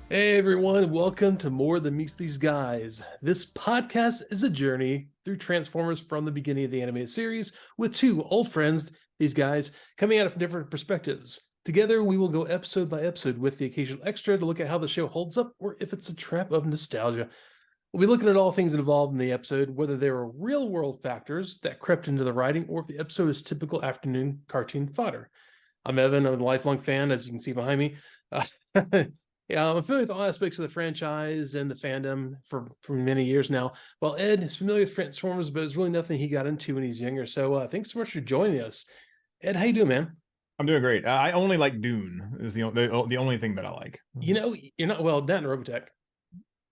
Hey everyone, welcome to More Than Meets These Guys. This podcast is a journey through Transformers from the beginning of the animated series with two old friends, these guys, coming at it from different perspectives. Together, we will go episode by episode with the occasional extra to look at how the show holds up or if it's a trap of nostalgia. We'll be looking at all things involved in the episode, whether there are real world factors that crept into the writing or if the episode is typical afternoon cartoon fodder. I'm Evan. I'm a lifelong fan, as you can see behind me. Yeah, I'm familiar with all aspects of the franchise and the fandom for many years now. Well, Ed is familiar with Transformers, but it's really nothing he got into when he's younger. So thanks so much for joining us. Ed, how you doing, man? I'm doing great. I only like Dune is the only thing that I like You're not well, not in Robotech.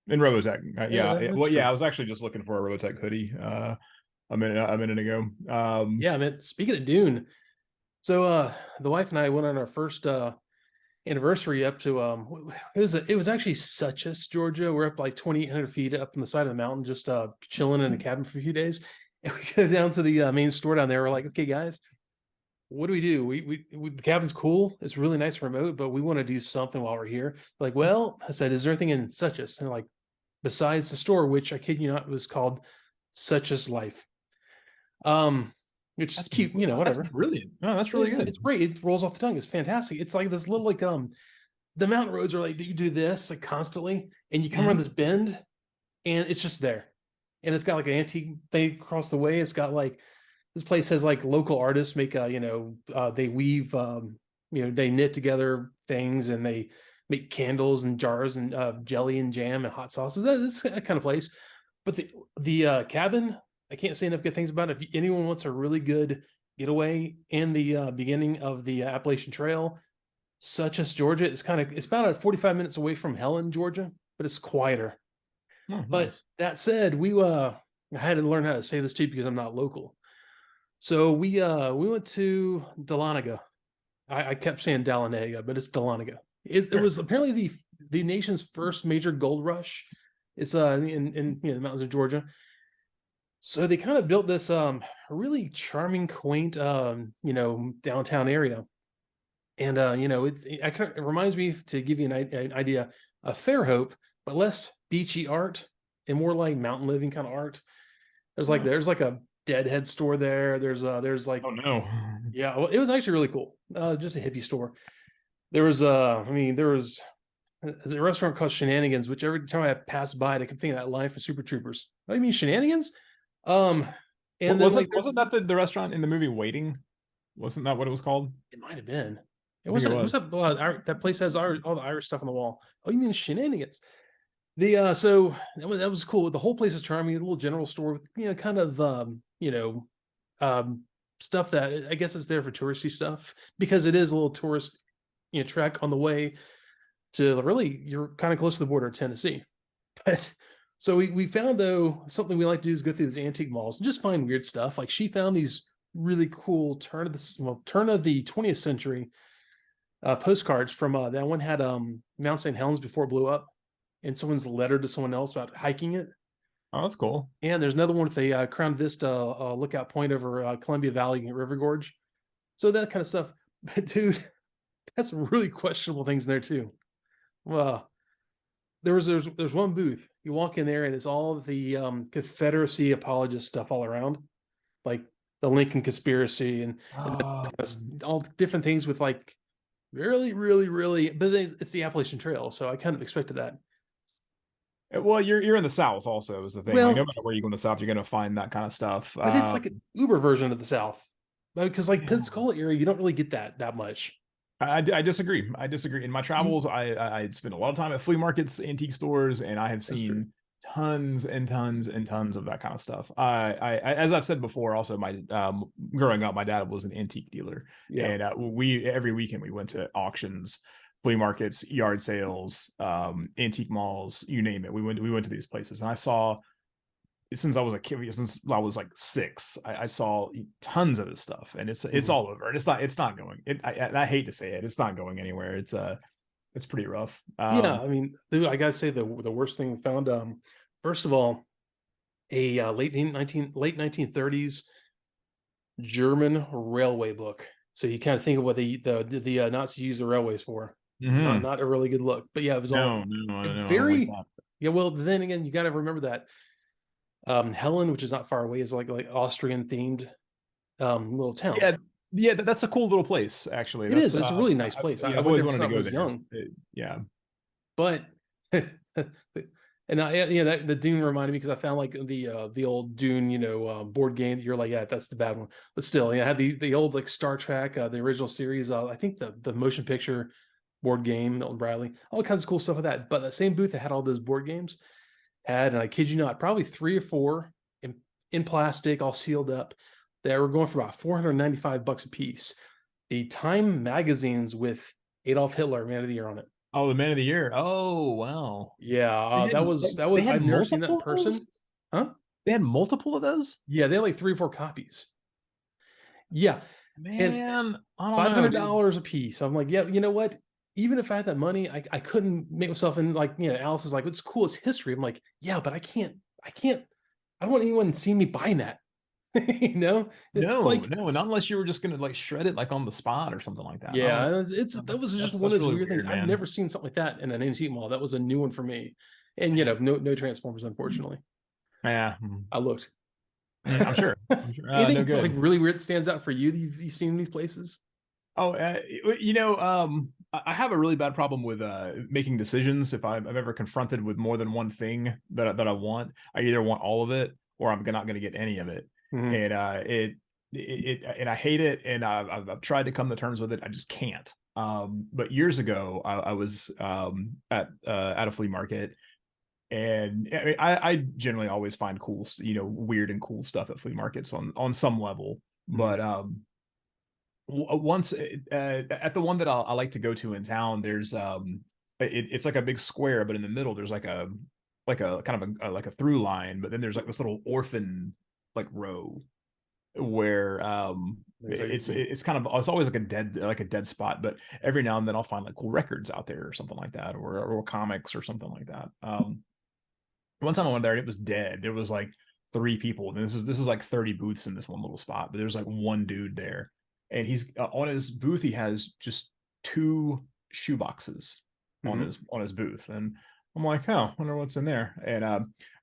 in Robotech. Yeah, that's Well, yeah. I true. was actually just looking for a Robotech hoodie a minute ago. Yeah, man. Speaking of Dune, so the wife and I went on our first anniversary up to it was actually Suchess, Georgia. We're up like 2,800 feet up on the side of the mountain, just chilling in a cabin for a few days. And we go down to the main store down there. We're like, okay, guys, what do we do? We the cabin's cool. It's really nice remote, but we want to do something while we're here. Like, well, I said, is there anything in Suchess? And like, besides the store, which I kid you not was called Suchess Life. Um, which is that's cute, that's whatever. brilliant. Oh, that's really good. It's great. It rolls off the tongue. It's fantastic. It's like this little like the mountain roads are like you do this like constantly, and you come around Mhm. this bend, and it's just there, and it's got like an antique thing across the way. It's got like this place has like local artists make they weave they knit together things and they make candles and jars and jelly and jam and hot sauces. That's that kind of place. But the cabin, I can't say enough good things about it. If anyone wants a really good getaway in the beginning of the Appalachian Trail, such as Georgia, it's about 45 minutes away from Helen, Georgia, but it's quieter. Oh, But nice. that said, I had to learn how to say this too because I'm not local. So we went to Dahlonega. I kept saying Dahlonega, but it's Dahlonega. It Sure. was apparently the nation's first major gold rush. It's in the mountains of Georgia. So they kind of built this really charming, quaint downtown area. And it reminds me, to give you an idea, of Fairhope, but less beachy art and more like mountain living kind of art. Huh. There's like a deadhead store there. There's like, Oh no. yeah, well, it was actually really cool. Just a hippie store. There was a restaurant called Shenanigans, which every time I passed by, I kept thinking of that line for Super Troopers. Oh, you mean Shenanigans? Um, and then like Wasn't that the restaurant in the movie Waiting? Wasn't that what it was called? it might have been. It I think it wasn't. It was was. that place has all the Irish stuff on the wall. Oh, you mean Shenanigans? The so that was cool. The whole place is charming. A little general store with kind of um stuff that I guess it's there for touristy stuff because it is a little tourist trek on the way to really you're kind of close to the border of Tennessee. But so we found though something we like to do is go through these antique malls and just find weird stuff. Like she found these really cool turn of the 20th century postcards from that one had Mount St. Helens before it blew up, and someone's letter to someone else about hiking it. Oh, that's cool. And there's another one with a Crown Vista lookout point over Columbia Valley and River Gorge. So that kind of stuff. But dude, that's some really questionable things in there too. Well, there's one booth. You walk in there and it's all the Confederacy apologist stuff all around, like the Lincoln conspiracy and Oh. all different things with like really, really, really. But it's the Appalachian Trail, so I kind of expected that. Well, you're in the South also is the thing. Like no Well, matter where you go in the South, you're gonna find that kind of stuff. but it's like an Uber version of the South, because like Yeah. Pensacola area, you don't really get that much. I disagree. I disagree. In my You, travels, I spend a lot of time at flea markets, antique stores, and I have that's true. seen tons and tons and tons of that kind of stuff. As I've said before, also my growing up, my dad was an antique dealer, Yeah. and we every weekend we went to auctions, flea markets, yard sales, antique malls, you name it. We went to these places, and I saw since I was a kid, since I was like 6, I saw tons of this stuff, and it's Mhm. all over, and it's not going. I hate to say it, it's not going anywhere. It's pretty rough. Yeah, I mean, dude, I gotta say the worst thing we found. First of all, a late 1930s German railway book. So you kind of think of what the Nazis used the railways for. Mhm. Not a really good look. But yeah, it was all No, I don't like very that. yeah. Well, then again, you got to remember that Helen, which is not far away, is like Austrian themed little town. Yeah, yeah, that's a cool little place, actually. It That's is. It's a really nice place. yeah, I I've went always there wanted since to I go was there. young, Yeah. but and that the Dune reminded me because I found like the old Dune board game that you're like, yeah, that's the bad one, but still, yeah, I had the old like Star Trek, the original series, I think the motion picture board game, Milton Bradley, all kinds of cool stuff like that. But that same booth that had all those board games had, and I kid you not, probably 3 or 4 in plastic, all sealed up, that were going for about $495 a piece. The Time magazines with Adolf Hitler Man of the Year on it. Oh, the Man of the Year. Oh, wow. Yeah, They that had was they had I've never seen that in multiple of person. those? Huh? They had multiple of those? Yeah, they had like 3 or 4 copies. Yeah, and Man, I don't five know, hundred dude. dollars a piece. I'm like, yeah, you know what? Even if I had that money, I couldn't make myself in like Alice is like, it's cool, it's history. I'm like, yeah, but I don't want anyone to see me buying that. It's No, like, no, not unless you were just gonna like shred it like on the spot or something like that. I don't yeah, know. that was just one of That's those really weird things. weird, I've man. never seen something like that in an antique mall. That was a new one for me. And Man. no Transformers, unfortunately. Yeah. I looked. Yeah, I'm sure. I'm sure. No Anything like good. really weird stands out for you that you've seen in these places? Oh, I have a really bad problem with making decisions. If I'm ever confronted with more than one thing that I want, I either want all of it or I'm not going to get any of it. Mhm. And and I hate it. And I've tried to come to terms with it. I just can't. But years ago, I was at a flea market, and I mean, I generally always find cool, weird and cool stuff at flea markets on some level. Mhm. But once at the one that I like to go to in town, there's it's like a big square, but in the middle there's like a kind of like a through line, but then there's like this little orphan like row where There's like, it's kind of, it's always like a dead spot, but every now and then I'll find like cool records out there or something like that, or comics or something like that. One time I went there and it was dead. There was like 3 people. And this is like 30 booths in this one little spot, but there's like one dude there, and he's on his booth. He has just 2 shoe boxes mhm. on his booth, and I'm like, oh, I wonder what's in there. And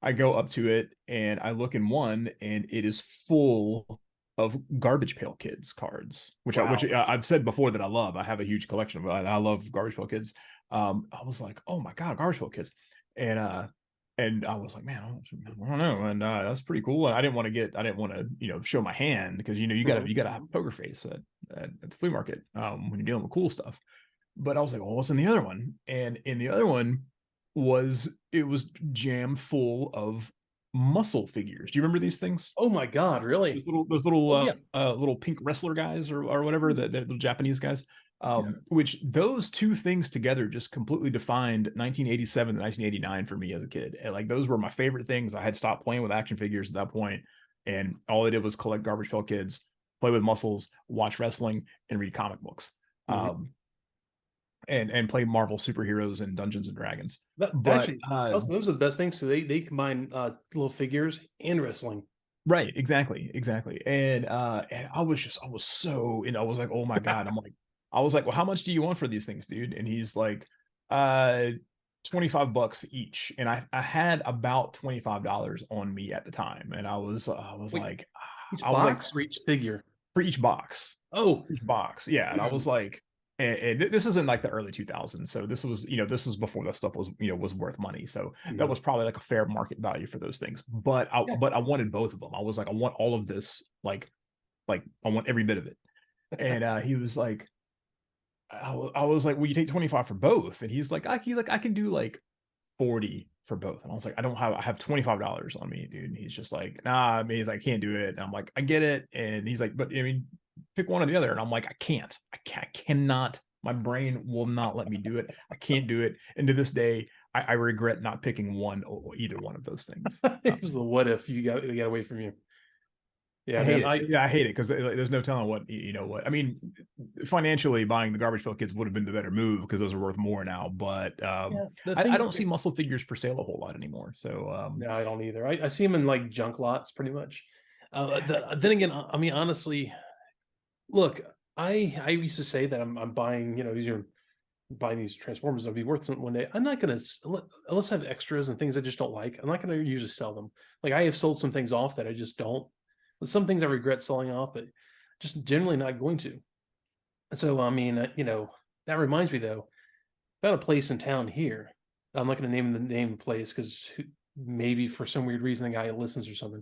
I go up to it and I look in one, and it is full of Garbage Pail Kids cards, which Wow. I've said before that I love. I have a huge collection of it. I love Garbage Pail Kids. I was like, oh my god, Garbage Pail Kids, and I was like, man, I don't know, and that's pretty cool. And I didn't want to, show my hand, because Mhm. you gotta have a poker face at the flea market when you're dealing with cool stuff. But I was like, well, what's in the other one? And in the other one it was jam full of muscle figures. Do you remember these things? Oh my God, really? Oh yeah. Little pink wrestler guys, or whatever, the little Japanese guys. Yeah. Which those 2 things together just completely defined 1987 to 1989 for me as a kid. And like, those were my favorite things. I had stopped playing with action figures at that point, and all I did was collect Garbage Pail Kids, play with muscles, watch wrestling, and read comic books. Mhm. Um, and play Marvel superheroes and Dungeons and Dragons. That But actually, those are the best things. So they combine little figures and wrestling. right, exactly. And I was so, I was like, oh my god. I was like, well, how much do you want for these things, dude? And he's like, uh $25 each. And I had about $25 on me at the time. And Wait, each I was like, box or each figure? for each box. Oh, Each box. Yeah. And I was like, and this isn't like the early 2000s, so this was before that stuff was, was worth money, so that mhm. was probably like a fair market value for those things. But Yeah. I wanted both of them. I was like, I want all of this, like I want every bit of it. And he was like, I was like, well, you take 25 for both, and he's like, I can do like 40 for both. And I was like, I have $25 on me, dude. And he's just like, nah. I mean, he's like, I can't do it. And I'm like, I get it. And he's like, but I mean, pick one or the other. And I'm like, I cannot. My brain will not let me do it. I can't do it. And to this day, I regret not picking one or either one of those things. It was the what if you got away from you. I Yeah, hate man. it. Yeah, I hate it, because there's no telling what, what. I mean, financially, buying the Garbage Pail Kids would have been the better move, because those are worth more now. But Yeah, the I thing don't see muscle figures for sale a whole lot anymore. So no, I don't either. I see them in like junk lots pretty much. Then again, I mean, honestly, look, I used to say that I'm buying, these are buying these Transformers that'll be worth something one day. I'm not gonna unless I have extras and things I just don't like. I'm not gonna usually sell them. Like I have sold some things off that I just don't. Some things I regret selling off, but just generally not going to. And so I mean, that reminds me though. Found a place in town here. I'm not going to name the place because maybe for some weird reason the guy listens or something,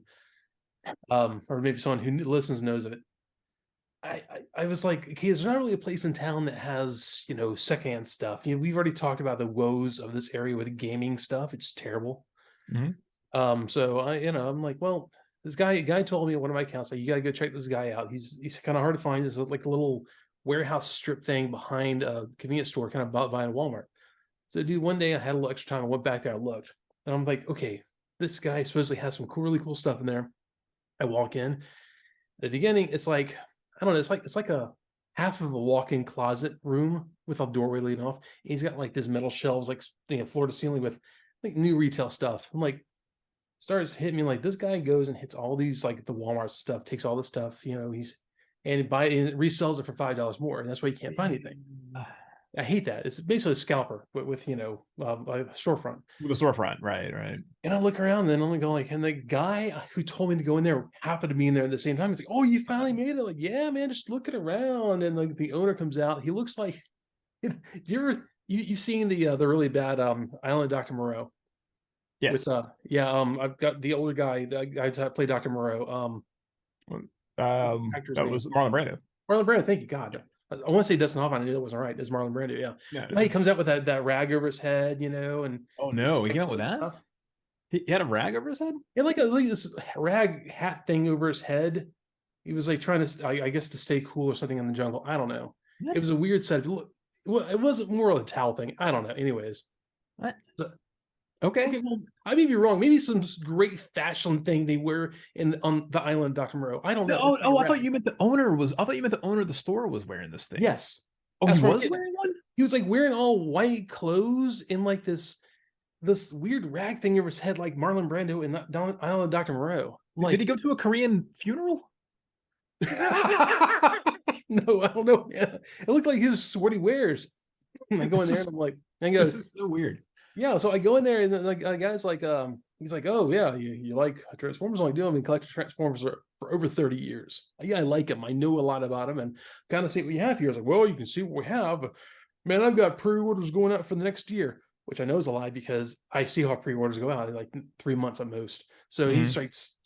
or maybe someone who listens knows of it. I was like, okay, there's not really a place in town that has secondhand stuff. We've already talked about the woes of this area with gaming stuff. It's terrible. So I'm like, well, this guy told me at one of my accounts, like, you gotta go check this guy out. He's kind of hard to find. There's like a little warehouse strip thing behind a convenience store, kind of behind Walmart. So, dude, one day I had a little extra time. I went back there, I looked, and I'm like, okay, this guy supposedly has some really cool stuff in there. I walk in. At the beginning, it's like, I don't know, it's like a half of a walk-in closet room with a doorway leading off. And he's got like this metal shelves, like floor to ceiling with like new retail stuff. I'm like, starts hitting me like this guy goes and hits all these like the Walmart stuff, takes all the stuff, he's and resells it for $5 more, and that's why you can't find anything. I hate that. It's basically a scalper, but with a storefront. With a storefront, right. And I look around, and then I'm going like, and the guy who told me to go in there happened to be in there at the same time. He's like, "Oh, you finally made it!" Like, yeah, man, just looking around. And like the owner comes out. He looks like, do you ever you've seen the really bad Island Dr. Moreau? Yes. I've got the older guy. The guy played Dr. Moreau. That was Marlon Brando. Marlon Brando. Thank you, God. I want to say Dustin Hoffman. I knew that wasn't right. It's Marlon Brando. Yeah. He comes out with that rag over his head, and oh no, he came out with that. Stuff. He had a rag over his head. Yeah, like this rag hat thing over his head. He was like trying to, I guess, to stay cool or something in the jungle. I don't know. What? It was a weird set. It wasn't more of a towel thing. I don't know. Anyways, what? Okay. Well, I may be wrong. Maybe some great fashion thing they wear on the island, Dr. Moreau. I don't know. I thought you meant the owner was. I thought you meant the owner of the store was wearing this thing. Yes. Oh, he was wearing one. He was like wearing all white clothes in like this weird rag thing over his head, like Marlon Brando in that Island, Dr. Moreau. Like, did he go to a Korean funeral? No, I don't know. Man. It looked like his what he wears. I go in there and I'm like, this is so weird. Yeah, so I go in there and the guy's like, he's like, oh yeah, you like Transformers? I do. I've been collecting Transformers for over 30 years. Yeah, I like them. I know a lot about them and kind of see what we have here. I was like, well, you can see what we have. Man, I've got pre-orders going out for the next year, which I know is a lie because I see how pre-orders go out in like 3 months at most. So he starts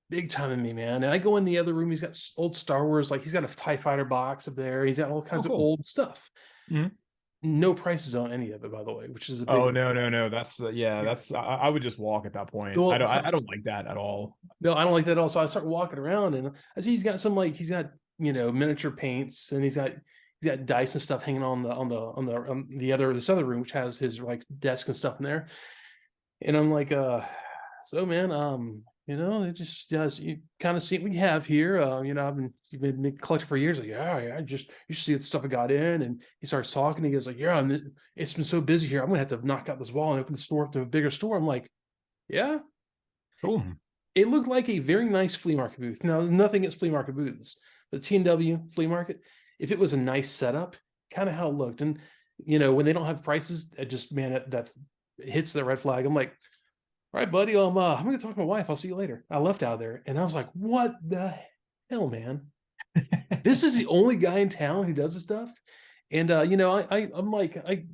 big time in me, man. And I go in the other room. He's got old Star Wars, like he's got a TIE Fighter box up there. He's got all kinds of old stuff. No prices on any of it, by the way, which is a big no. That's that's I would just walk at that point. Well, I don't like that at all. No, I don't like that at all. So I start walking around and I see he's got some he's got miniature paints and he's got dice and stuff hanging on this other room, which has his like desk and stuff in there. And I'm like, so man, it just you kind of see what we have here. You've been collecting for years. Like, yeah, you should see the stuff I got in. And he starts talking. He goes like, yeah, it's been so busy here. I'm gonna have to knock out this wall and open the store up to a bigger store. I'm like, yeah, cool. It looked like a very nice flea market booth. Now, nothing against flea market booths, but T&W flea market, if it was a nice setup, kind of how it looked. And when they don't have prices, it just that hits the red flag. I'm like, all right, buddy, I'm going to talk to my wife. I'll see you later. I left out there and I was like, what the hell, man? This is the only guy in town who does this stuff. And, I'm like, I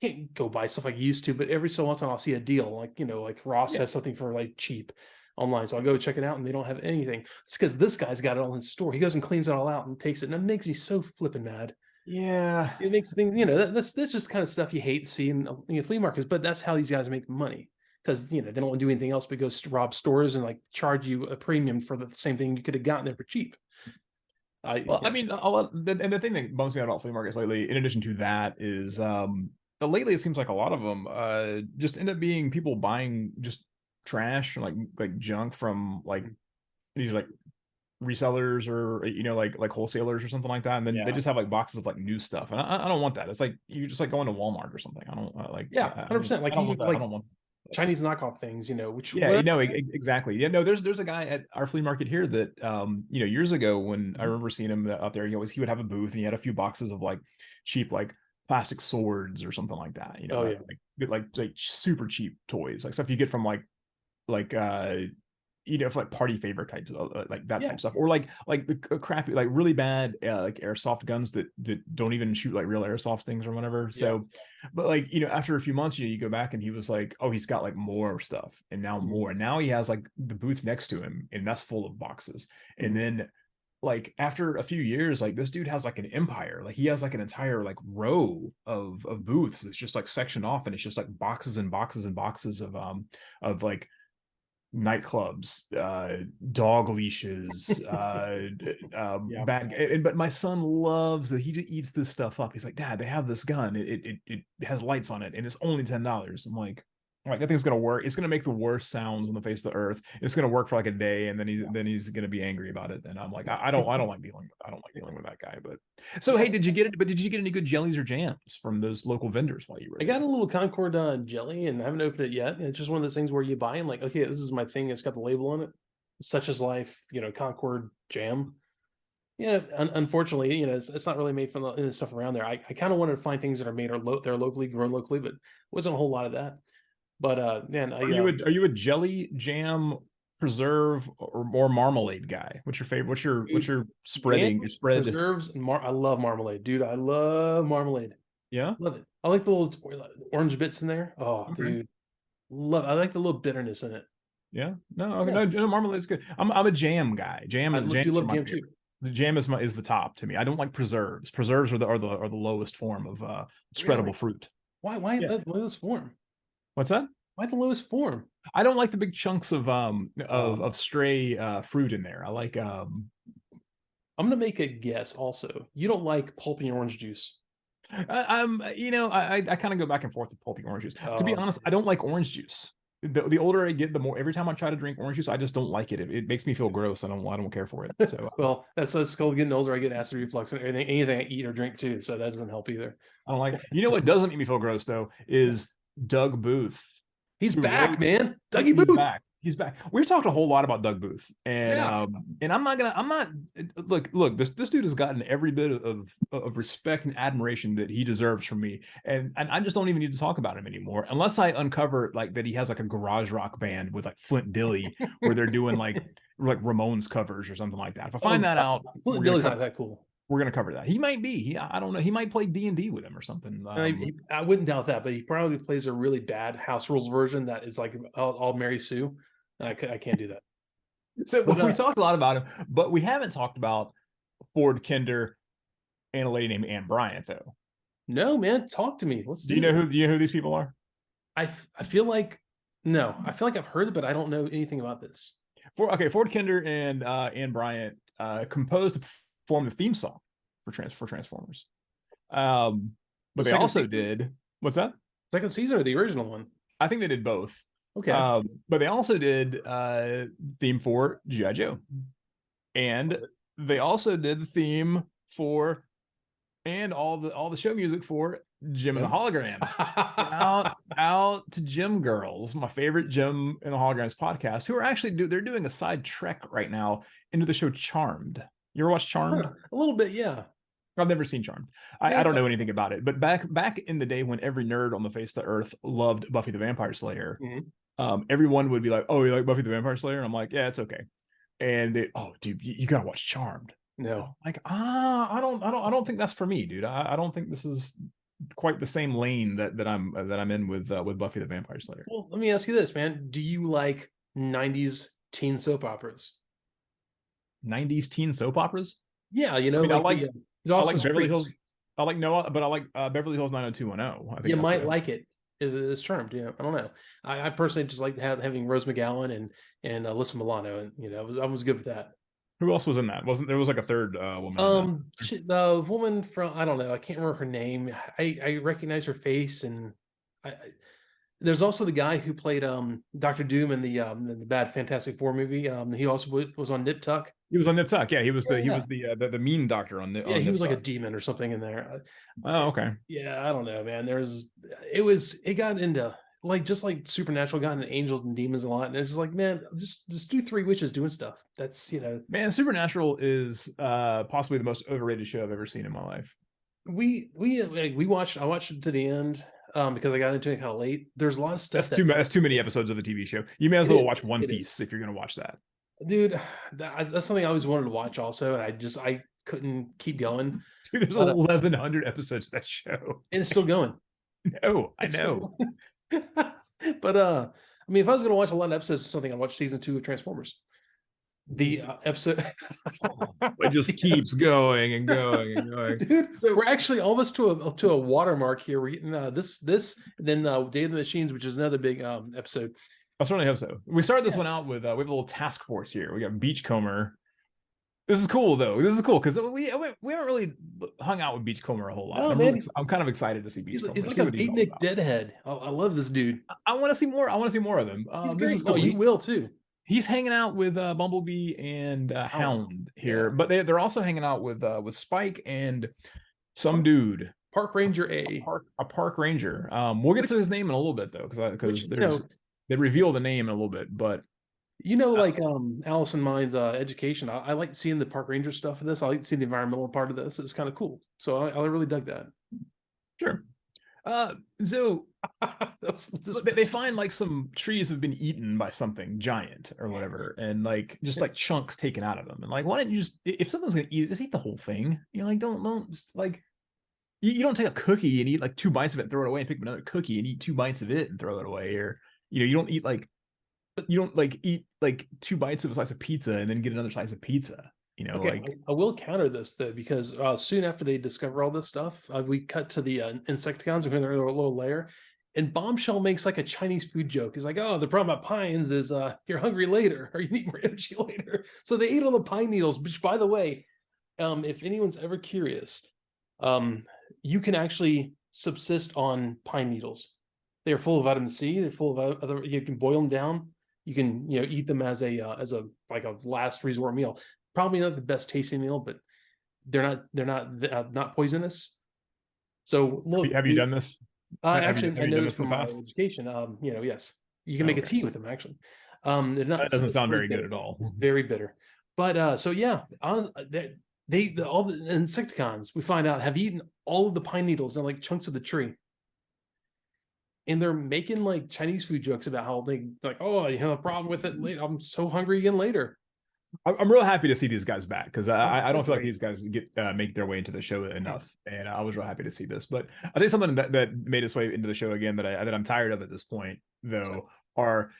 can't go buy stuff like I used to, but every so often I'll see a deal. Like Ross has something for like cheap online. So I'll go check it out and they don't have anything. It's because this guy's got it all in his store. He goes and cleans it all out and takes it. And it makes me so flipping mad. Yeah. It makes things, that's just kind of stuff you hate to see in flea markets, but that's how these guys make money. Because they don't want to do anything else but go rob stores and like charge you a premium for the same thing you could have gotten there for cheap. I mean, and the thing that bums me out about flea markets lately, in addition to that, is lately it seems like a lot of them just end up being people buying just trash, like junk from like these like resellers or like wholesalers or something like that, and then they just have like boxes of like new stuff, and I don't want that. It's like you just like going to Walmart or something. I don't like 100%. Like I don't want Chinese knockoff things, which exactly. Yeah, no, there's a guy at our flea market here that years ago when I remember seeing him out there, he would have a booth and he had a few boxes of like cheap like plastic swords or something like that. You know, Oh yeah. like super cheap toys, like stuff you get from like you know, for like party favor types, like that type Yeah. of stuff, or like the crappy, like really bad like airsoft guns that don't even shoot like real airsoft things or whatever. Yeah. So, but like, you know, after a few months, you go back and he was like, oh, he's got like more stuff and now Mhm. more. And now he has like the booth next to him and that's full of boxes. And Mhm. then like after a few years, like this dude has like an empire. Like he has like an entire like row of booths. It's just like sectioned off and it's just like boxes and boxes and boxes of like nightclubs, dog leashes, Yeah. bad. But my son loves that. He just eats this stuff up. He's like, Dad, they have this gun. It has lights on it, and it's only $10. I'm like, all right, that thing's gonna work. It's gonna make the worst sounds on the face of the earth. It's gonna work for like a day, and then he's gonna be angry about it. And I'm like, I don't like dealing with that guy. But so hey, Yeah. did you get it? But did you get any good jellies or jams from those local vendors while you were I there? got a little Concord jelly and I haven't opened it yet. And it's just one of those things where you buy and like, okay, this is my thing. It's got the label on it. Such as life, Concord jam. Yeah, unfortunately, it's not really made from the stuff around there. I kind of wanted to find things that are made or they're locally grown locally, but wasn't a whole lot of that. But man, Are you a jelly, jam, preserve, or more marmalade guy? What's your favorite? What's dude, your spreading jams, spread? preserves, and I love marmalade, dude. I love marmalade. Yeah. Love it. I like the little orange bits in there. Oh, Okay. dude, love. I like the little bitterness in it. Yeah. No. Okay. Yeah, No. Marmalade is good. I'm a jam guy. I do Jams are love my jam favorite. too. The jam is the top to me. I don't like preserves. Preserves are the lowest form of Really? spreadable fruit. Why Yeah. the lowest form? What's that? Why the lowest form? I don't like the big chunks of Um, stray fruit in there. I like I'm gonna make a guess. Also, you don't like pulp in your orange juice. I kind of go back and forth with pulpy orange juice. To be Oh, honest, I don't like orange juice. The older I get, the more every time I try to drink orange juice, I just don't like it. It makes me feel gross. I don't care for it. So well, that's called getting older. I get acid reflux and everything, anything I eat or drink too. So that doesn't help either. I don't like it. You know what doesn't make me feel gross though is Doug Booth, He's who back, wrote. man. Dougie He's Booth. back. He's back. We've talked a whole lot about Doug Booth, Yeah. and I'm not. Look. This dude has gotten every bit of respect and admiration that he deserves from me, and I just don't even need to talk about him anymore unless I uncover like that he has like a garage rock band with like Flint Dilley where they're doing like Ramones covers or something like that. If I find Oh, that out, Flint Dilly's not that cool. we're gonna cover that. He might be. I don't know. He might play D&D with him or something. I wouldn't doubt that, but he probably plays a really bad house rules version that is like all Mary Sue. I can't do that. So But we talked a lot about him, but we haven't talked about Ford Kinder and a lady named Anne Bryant, though. no, man, talk to me. Let's Do do this. you know who these people are? I feel like no, I feel like I've heard it, but I don't know anything about this. Ford Kinder and Anne Bryant composed and performed the theme song for Transformers. But The they second also season, did what's that? second season or the original one? I think they did both. Okay. But they also did theme for G.I. Joe, and they also did the theme for and all the show music for Jim and the Holograms. Out to Jim Girls, my favorite Jim and the Holograms podcast, who are actually they're doing a side trek right now into the show Charmed. You ever watch Charmed? Huh, a little bit, yeah. I've never seen Charmed. Yeah, I don't know anything about it. But back in the day when every nerd on the face of the earth loved Buffy the Vampire Slayer, everyone would be like, "Oh, you like Buffy the Vampire Slayer?" And I'm like, "Yeah, it's okay." And they, "Oh, dude, you gotta watch Charmed." No. Like, I don't think that's for me, dude. I don't think this is quite the same lane that I'm in with Buffy the Vampire Slayer. Well, let me ask you this, man. Do you like 90s teen soap operas? 90s teen soap operas. Yeah, I mean, like the I like Dawson's Beverly Creek. Hills. I like Noah, but I like Beverly Hills 90210. I think You that's might like it. It's Charmed. I don't know. I personally just like having Rose McGowan and Alyssa Milano, and I was good with that. who else was in that? Wasn't there was like a third woman in that? The woman from I don't know. I can't remember her name. I recognize her face, and there's also the guy who played Doctor Doom in the bad Fantastic Four movie. He also was on Nip Tuck. He was on Nip Tuck. Yeah, he was Yeah. the mean doctor on Yeah, he Nip was like a Tuck. demon or something in there. Oh, okay. Yeah, I don't know, man. It got into just like Supernatural got into angels and demons a lot, and it's just like, man, just do three witches doing stuff. That's Man, Supernatural is possibly the most overrated show I've ever seen in my life. we watched. I watched it to the end because I got into it kind of late. There's a lot of stuff That's too many episodes of a TV show. You may as well watch One Piece if you're gonna watch that. Dude, that's something I always wanted to watch also, and I couldn't keep going. Dude, there's 1,100 episodes of that show, and it's still going. No, I know. But I mean, if I was going to watch a lot of episodes of something, I'd watch season 2 of Transformers. The episode it just keeps going and going and going. Dude, so we're actually almost to a watermark here. We're getting this, and then Day of the Machines, which is another big episode. I certainly hope so. We started this one out with we have a little task force here. We got Beachcomber. This is cool though. This is cool because we haven't really hung out with Beachcomber a whole lot. Oh, man. I'm kind of excited to see Beachcomber. He's like a beatnik deadhead. I love this dude. I want to see more. I want to see more of him. He's great. Cool. Oh, you will too. He's hanging out with Bumblebee and Hound here, but they're also hanging out with Spike and some dude. Park Ranger A. A park ranger. We'll get to his name in a little bit though, because they reveal the name in a little bit, but. Like Allison Mine's education. I like seeing the park ranger stuff of this. I like seeing the environmental part of this. It's kind of cool. So I really dug that. Sure. So they find like some trees have been eaten by something giant or whatever, and like just like chunks taken out of them. And like, why don't you just, if something's gonna eat it, just eat the whole thing? Like don't just like you don't take a cookie and eat like 2 bites of it and throw it away, and pick up another cookie and eat 2 bites of it and throw it away, or you don't eat like. But you don't like eat like 2 bites of a slice of pizza and then get another slice of pizza. Okay, like I will counter this though, because soon after they discover all this stuff, we cut to the Insecticons in their little lair, and Bombshell makes like a Chinese food joke. He's like, "Oh, the problem about pines is you're hungry later, or you need more energy later." So they eat all the pine needles. Which, by the way, if anyone's ever curious, you can actually subsist on pine needles. They are full of vitamin C. They're full of other. You can boil them down. You can eat them as a like a last resort meal. Probably not the best tasting meal, but they're not poisonous. So look, have you done this? Actually, I know this from my education. Yes, you can make a tea with them. Actually, that doesn't sound very good at all. It's very bitter. But so yeah, all the Insecticons we find out have eaten all of the pine needles and like chunks of the tree. And they're making like Chinese food jokes about how they like, oh, you have a problem with it later. I'm so hungry again later. I'm real happy to see these guys back, because I don't feel like these guys make their way into the show enough, and I was real happy to see this. But I think something that made its way into the show again that I'm tired of at this point though are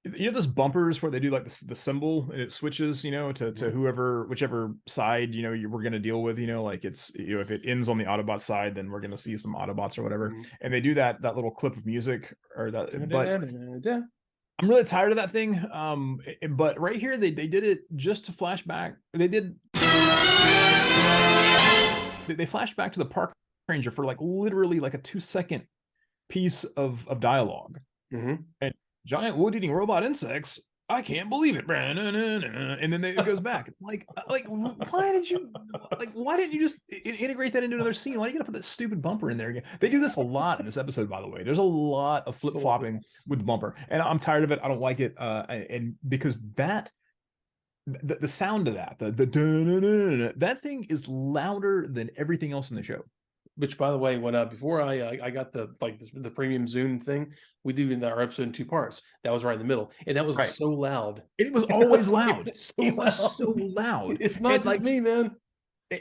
those bumpers where they do like the symbol and it switches to whichever side we're going to deal with, like it's if it ends on the Autobot side, then we're going to see some Autobots or whatever, and they do that little clip of music or that, but I'm really tired of that thing. But right here they did it just to flash back. They flashed back to the park ranger for like literally like a 2-second piece of dialogue. And giant wood-eating robot insects. I can't believe it. And then it goes back. Like, why didn't you just integrate that into another scene? Why do you gotta put that stupid bumper in there again? They do this a lot in this episode, by the way. There's a lot of flip-flopping with the bumper, and I'm tired of it. I don't like it. And because the sound of that thing is louder than everything else in the show. Which, by the way, when before I got the premium Zune thing, we do our episode in 2 parts. That was right in the middle, and that was so loud. It was always loud. It was so loud. It's not like me, man.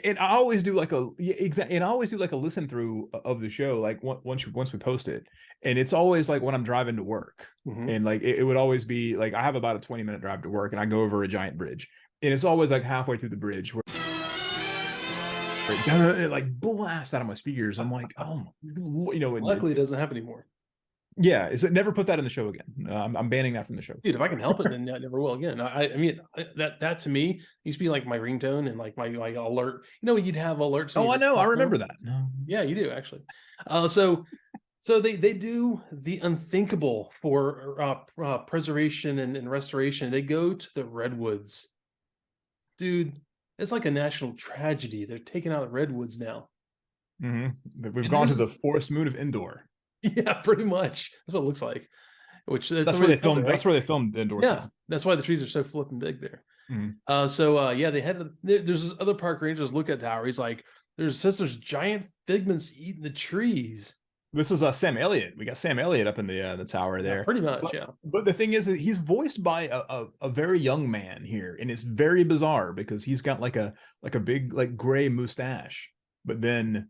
And I always do like and I always do like a listen through of the show, like once we post it, and it's always like when I'm driving to work, and like it would always be like I have about a 20-minute drive to work, and I go over a giant bridge, and it's always like halfway through the bridge where it like blasts out of my speakers. I'm like, oh, luckily it doesn't happen anymore. Yeah, so never put that in the show again. I'm banning that from the show. Dude, if I can help it, then I never will again. I mean that to me used to be like my ringtone and like my alert. You'd have alerts. Oh, I know. I remember that. Yeah, you do actually. So they do the unthinkable for preservation and restoration. They go to the redwoods, dude. It's like a national tragedy. They're taking out the redwoods now. We've gone to the forest moon of Endor. Yeah, pretty much. That's what it looks like. That's where they filmed. That's where they filmed Endor. Yeah, that's why the trees are so flipping big there. They had there's this other park rangers look at Tower. He's like, There's giant figments eating the trees. This is Sam Elliott. We got Sam Elliott up in the tower Yeah, there. pretty much, But, yeah. but the thing is that he's voiced by a very young man here, and it's very bizarre because he's got like a big like gray mustache, but then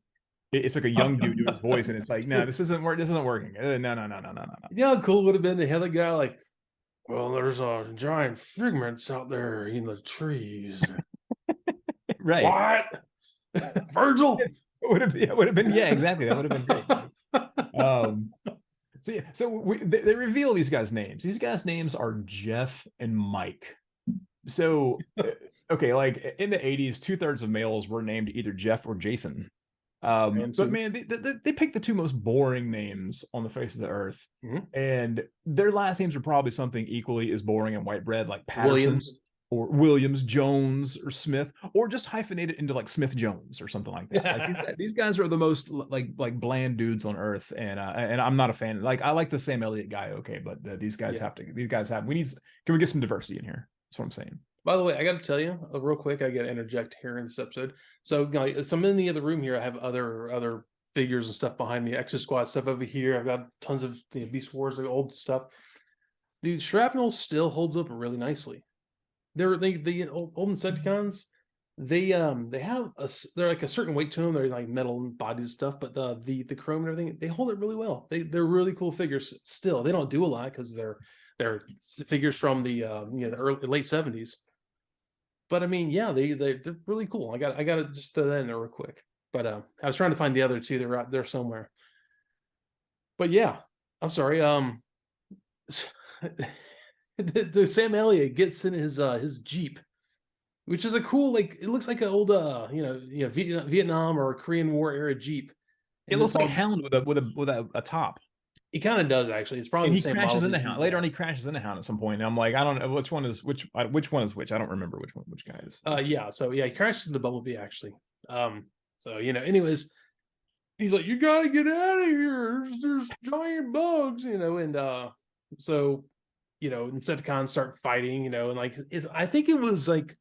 it's like a young dude doing his voice, and it's like, no, this isn't working. This isn't working. No. Yeah, how cool would have been to have a guy like, well, there's giant figments out there in the trees. Right. What? Virgil? It would have been, yeah, exactly. That would have been great. They reveal these guys' names. These guys' names are Jeff and Mike. So, okay, like in the 80s, 2/3 of males were named either Jeff or Jason. But man, they picked the two most boring names on the face of the earth, and their last names are probably something equally as boring and white bread, like Patterson or Williams, Jones, or Smith, or just hyphenate it into like Smith Jones or something like that. Like these guys are the most like bland dudes on earth, and I'm not a fan. Like I like the Sam Elliott guy, okay, but these guys have to. These guys have. Can we get some diversity in here? That's what I'm saying. By the way, I got to tell you real quick. I got to interject here in this episode. So I'm in the other room here. I have other figures and stuff behind me. Extra Squad stuff over here. I've got tons of Beast Wars, like old stuff. The shrapnel still holds up really nicely. The old Insecticons, they have they're like a certain weight to them. They're like metal bodies and stuff, but the chrome and everything, they hold it really well. They're really cool figures still. They don't do a lot because they're figures from the late 70s. But I mean, yeah, they're really cool. I got to just throw that in there real quick. But I was trying to find the other two. They're out there somewhere. But yeah, I'm sorry. The Sam Elliott gets in his Jeep, which is a cool, like, it looks like an old Vietnam or Korean War era Jeep. It looks like a Hound with a top. It kind of does, actually. It's probably and the same crashes in the Hound. Later on, he crashes in the Hound at some point. And I'm like, I don't know which one is which. Which one is which? I don't remember which guy is. Yeah. So yeah, he crashes in the Bumblebee actually. So anyways, he's like, you gotta get out of here. There's giant bugs, and so Insecticons start fighting, and like I think it was like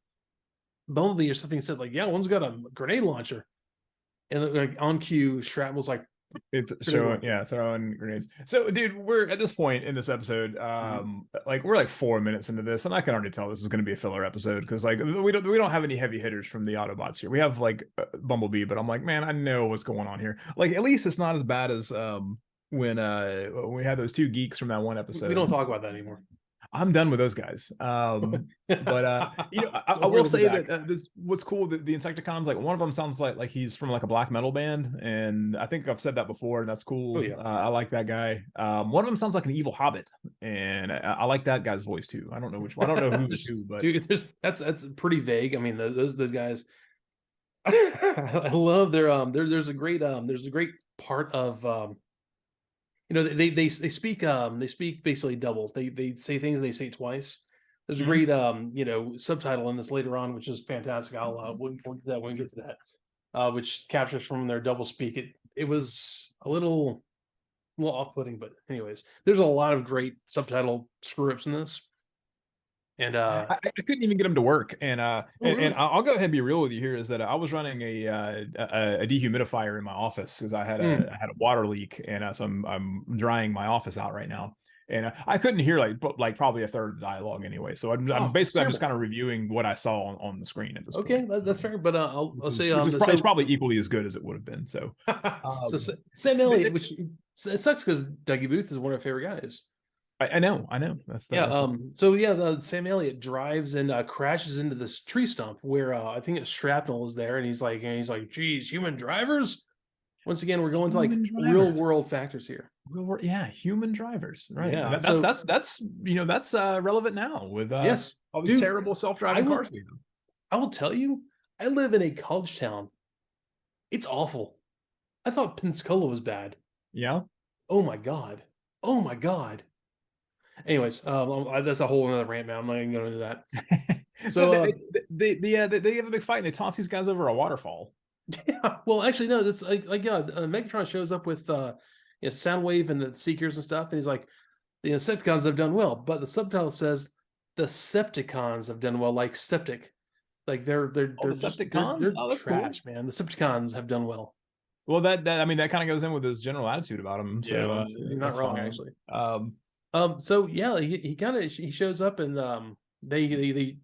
Bumblebee or something said like, yeah, one's got a grenade launcher, and like on cue, Shrapnel's like throwing grenades. So dude, we're at this point in this episode, like we're like 4 minutes into this, and I can already tell this is going to be a filler episode because like we don't have any heavy hitters from the Autobots here. We have like Bumblebee, but I'm like, man, I know what's going on here. Like at least it's not as bad as when we had those two geeks from that one episode. We don't talk about that anymore. I'm done with those guys. But I will say that this what's cool. The Insecticons, like one of them sounds like he's from like a black metal band, and I think I've said that before, and that's cool. Oh, yeah. I like that guy. One of them sounds like an evil hobbit, and I like that guy's voice too. I don't know which one. I don't know who's who, but dude, that's pretty vague. I mean, those guys. I love their there's a great part of they speak basically double. They say things and they say it twice. There's a great subtitle in this later on, which is fantastic. We'll get to that when we get to that, which captures from their double speak. It was a little off-putting, but anyways, there's a lot of great subtitle screw ups in this. And I couldn't even get them to work. And and I'll go ahead and be real with you here is that I was running a dehumidifier in my office because I had a water leak, and so I'm drying my office out right now. And I couldn't hear like probably a third of the dialogue anyway. So I'm just kind of reviewing what I saw on the screen at this point. Okay, that's fair. But I'll say it's probably equally as good as it would have been. So so Sam Elliott, which it sucks because Dougie Booth is one of my favorite guys. I know. The Sam Elliott drives and crashes into this tree stump where I think it's Shrapnel is there, and he's like, geez, human drivers. Once again, we're going to like real world factors here. Human drivers, right? Yeah, that's relevant now with all these terrible self-driving cars. I will tell you, I live in a college town. It's awful. I thought Pensacola was bad. Yeah. Oh my god. Anyways, that's a whole other rant, man. I'm not even going into that. So they have a big fight and they toss these guys over a waterfall. Yeah. Well, actually, no. That's Megatron shows up with Soundwave and the Seekers and stuff, and he's like, the Insecticons have done well, but the subtitle says the Septicons have done well, like septic. Like they're Decepticons? they're Oh, that's cool. trash, man. The Decepticons have done well. Well, that I mean, that kind of goes in with his general attitude about him. So You're not that's wrong, fine. actually. Um, So yeah, he kind of he shows up and they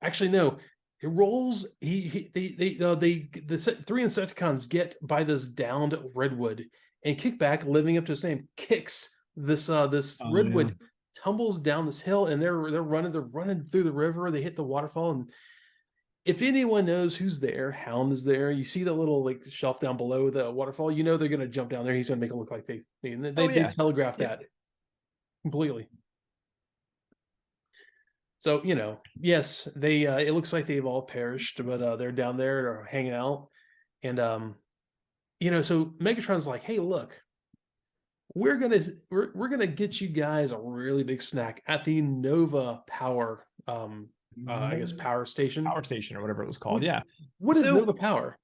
actually no, it rolls. The three Insecticons get by this downed redwood and Kickback, living up to his name, kicks this oh, yeah. redwood, tumbles down this hill, and they're running through the river. They hit the waterfall, and if anyone knows who's there, Hound is there. You see the little like shelf down below the waterfall. You know they're gonna jump down there. He's gonna make it look like Oh, they yeah. telegraph Yeah. that completely. So, yes, they it looks like they've all perished, but they're down there, they're hanging out. And so Megatron's like, "Hey, look, we're gonna get you guys a really big snack at the Nova Power I guess power station. Power station or whatever it was called. Yeah. What is Nova Power?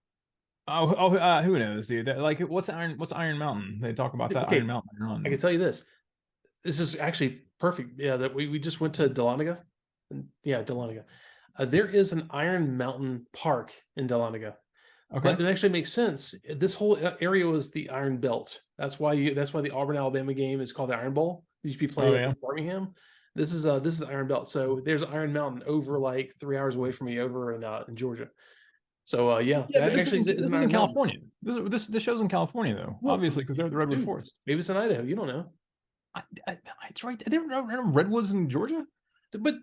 Who knows, dude? Like, what's Iron Mountain? They talk about that Okay, Iron Mountain later on. I can tell you this. This is actually perfect. Yeah, that we just went to Dahlonega. Yeah, Dahlonega. There is an Iron Mountain Park in Dahlonega. Okay. But it actually makes sense. This whole area was the Iron Belt. That's why the Auburn, Alabama game is called the Iron Bowl. You should be playing in Birmingham. This is Iron Belt. So there's Iron Mountain over like 3 hours away from me over in Georgia. So yeah, but this is in California. This show's in California though, well, obviously, because they're the Redwood Forest. Maybe it's in Idaho. You don't know. It's right. There are redwoods in Georgia, but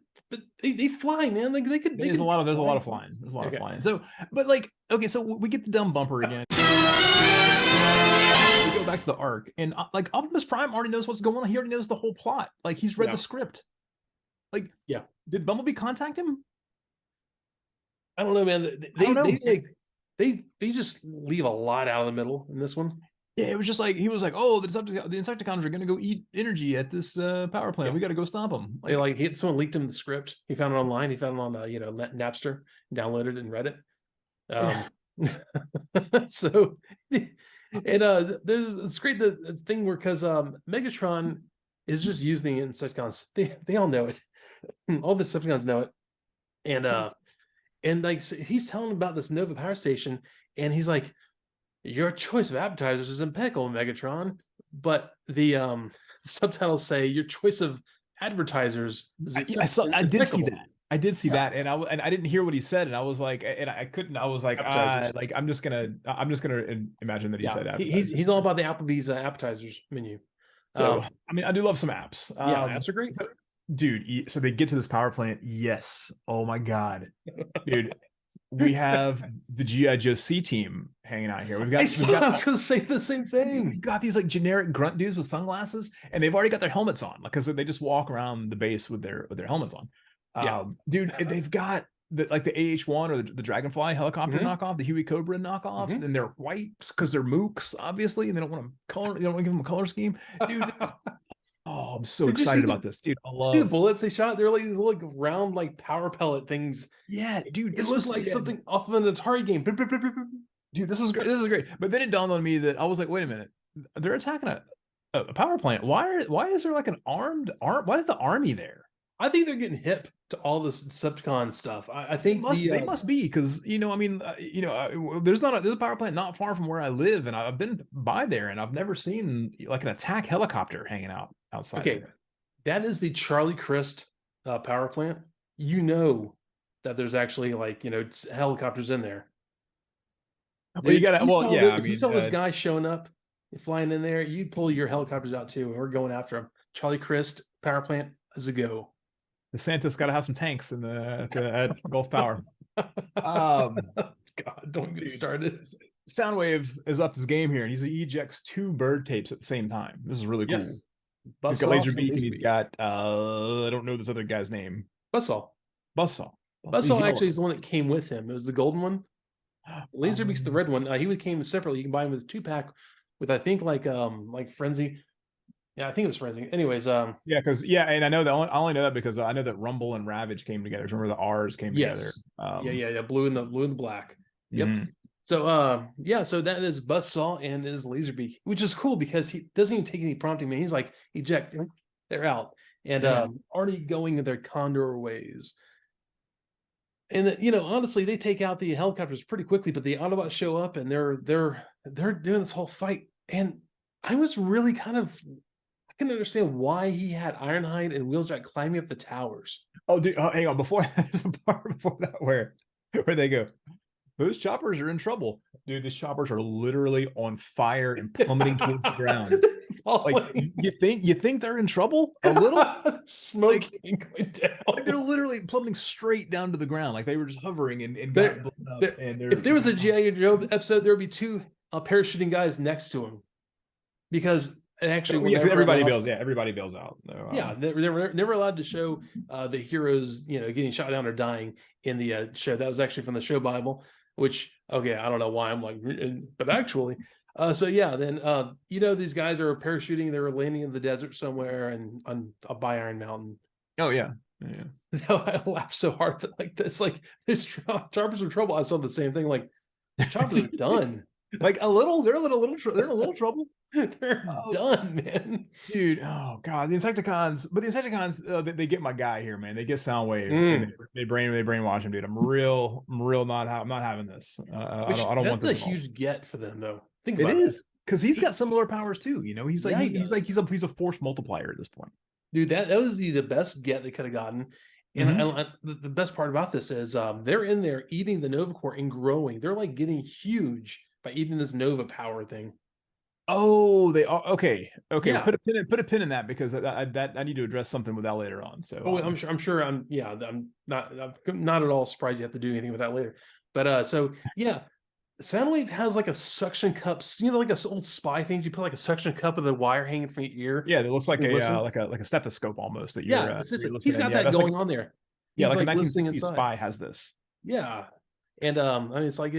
they fly, man. Like they could. There's a lot of flying. There's a lot of flying. So, but like, okay, so we get the dumb bumper again. We go back to the arc, and like Optimus Prime already knows what's going on. He already knows the whole plot. Like he's read the script. Like, yeah, did Bumblebee contact him? I don't know, man. They just leave a lot out of the middle in this one. Yeah, it was just like he was like, "Oh, the Insecticons are going to go eat energy at this power plant. We got to go stop them." Someone leaked him the script. He found it online. He found it on Napster, downloaded it and read it. So, and there's it's great the thing where because Megatron is just using the Insecticons. They all know it. All the Insecticons know it, and like so he's telling them about this Nova Power Station, and he's like, "Your choice of appetizers is impeccable, Megatron," but the subtitles say your choice of advertisers is I did see that. I did see that, and I didn't hear what he said, and I was like, and I couldn't. I was like, I'm just gonna imagine that he said that. He's all about the Applebee's appetizers menu. So I mean, I do love some apps. Apps are great. Dude, so they get to this power plant. Yes. Oh my God. Dude, we have the G.I. Joe C team hanging out here. I was going to say the same thing. We've got these like generic grunt dudes with sunglasses, and they've already got their helmets on because they just walk around the base with their helmets on. Dude, they've got the AH-1 or the Dragonfly helicopter knockoff, the Huey Cobra knockoffs, and they're white because they're mooks, obviously, and they don't want to give them a color scheme. Dude, oh, I'm so excited about this, dude. See the bullets they shot? They're like these little round like power pellet things. Yeah, dude, it looks like something off of an Atari game. Dude, this is great. This is great. But then it dawned on me that I was like, wait a minute, they're attacking a power plant. Why is there like an armed why is the army there? I think they're getting hip to all this Decepticon stuff. I think they must be because there's a power plant not far from where I live, and I've been by there, and I've never seen like an attack helicopter hanging out outside. Okay, that is the Charlie Crist power plant. You know that there's actually like helicopters in there. Well, you got to. Well, yeah. If you saw this guy showing up, flying in there, you'd pull your helicopters out too, and we're going after him. Charlie Crist power plant is a go. The Santa's got to have some tanks in at Gulf Power. God, don't get started. Soundwave is up his game here, and he ejects 2 bird tapes at the same time. This is really cool. Yes. He's got Laserbeak, and he's got I don't know this other guy's name. Buzzsaw actually is the one that came with him. It was the golden one. Laserbeak's the red one. He came separately. You can buy him with a 2-pack with I think like Frenzy. Yeah, I think it was Frenzy. Anyways, and I know that I only know that because I know that Rumble and Ravage came together. Remember the R's came together. Blue and the black. Yep. So so that is Buzzsaw and is Laserbeak, which is cool because he doesn't even take any prompting. Man, he's like eject, they're out, and already going their condor ways. And honestly, they take out the helicopters pretty quickly, but the Autobots show up and they're doing this whole fight. And I was really I can understand why he had Ironhide and Wheeljack climbing up the towers. Oh, dude, hang on. Before there's a part before that where they go, those choppers are in trouble, dude. These choppers are literally on fire and plummeting towards the ground. Like you think they're in trouble a little? Smoking going down. Like they're literally plummeting straight down to the ground. Like they were just hovering and got blown up. And if there was a G.I. Joe episode, there would be two parachuting guys next to him, because actually, everybody bails. Yeah, everybody bails out. No, yeah, they were never allowed to show the heroes, getting shot down or dying in the show. That was actually from the show Bible, which, okay, I don't know why I'm like, but actually, so yeah, then these guys are parachuting. They were landing in the desert somewhere and on by Iron Mountain. Oh yeah. I laughed so hard that like this choppers in trouble. I saw the same thing. Like, choppers are done. Like they're in a little trouble. They're done, man. Dude, oh god, the Insecticons, they get my guy here, man. They get Soundwave and they brainwash him, dude. I'm real not having this. I don't want this. That's a huge get for them, though. Think about it. It is, because he's got similar powers too. He's like he's a force multiplier at this point. Dude, that was the best get they could have gotten. And the best part about this is they're in there eating the Nova Core and growing. They're like getting huge by eating this Nova power thing. Oh, they are okay. Yeah. Put a pin in that, because I need to address something with that later on. So I'm sure I'm not at all surprised you have to do anything with that later. But so yeah, Soundwave has like a suction cup, like a old spy things. You put like a suction cup with a wire hanging from your ear. Yeah, it looks like a stethoscope almost. That you're he's got that going on there. Yeah, like a 1960s spy has this. Yeah, and it's like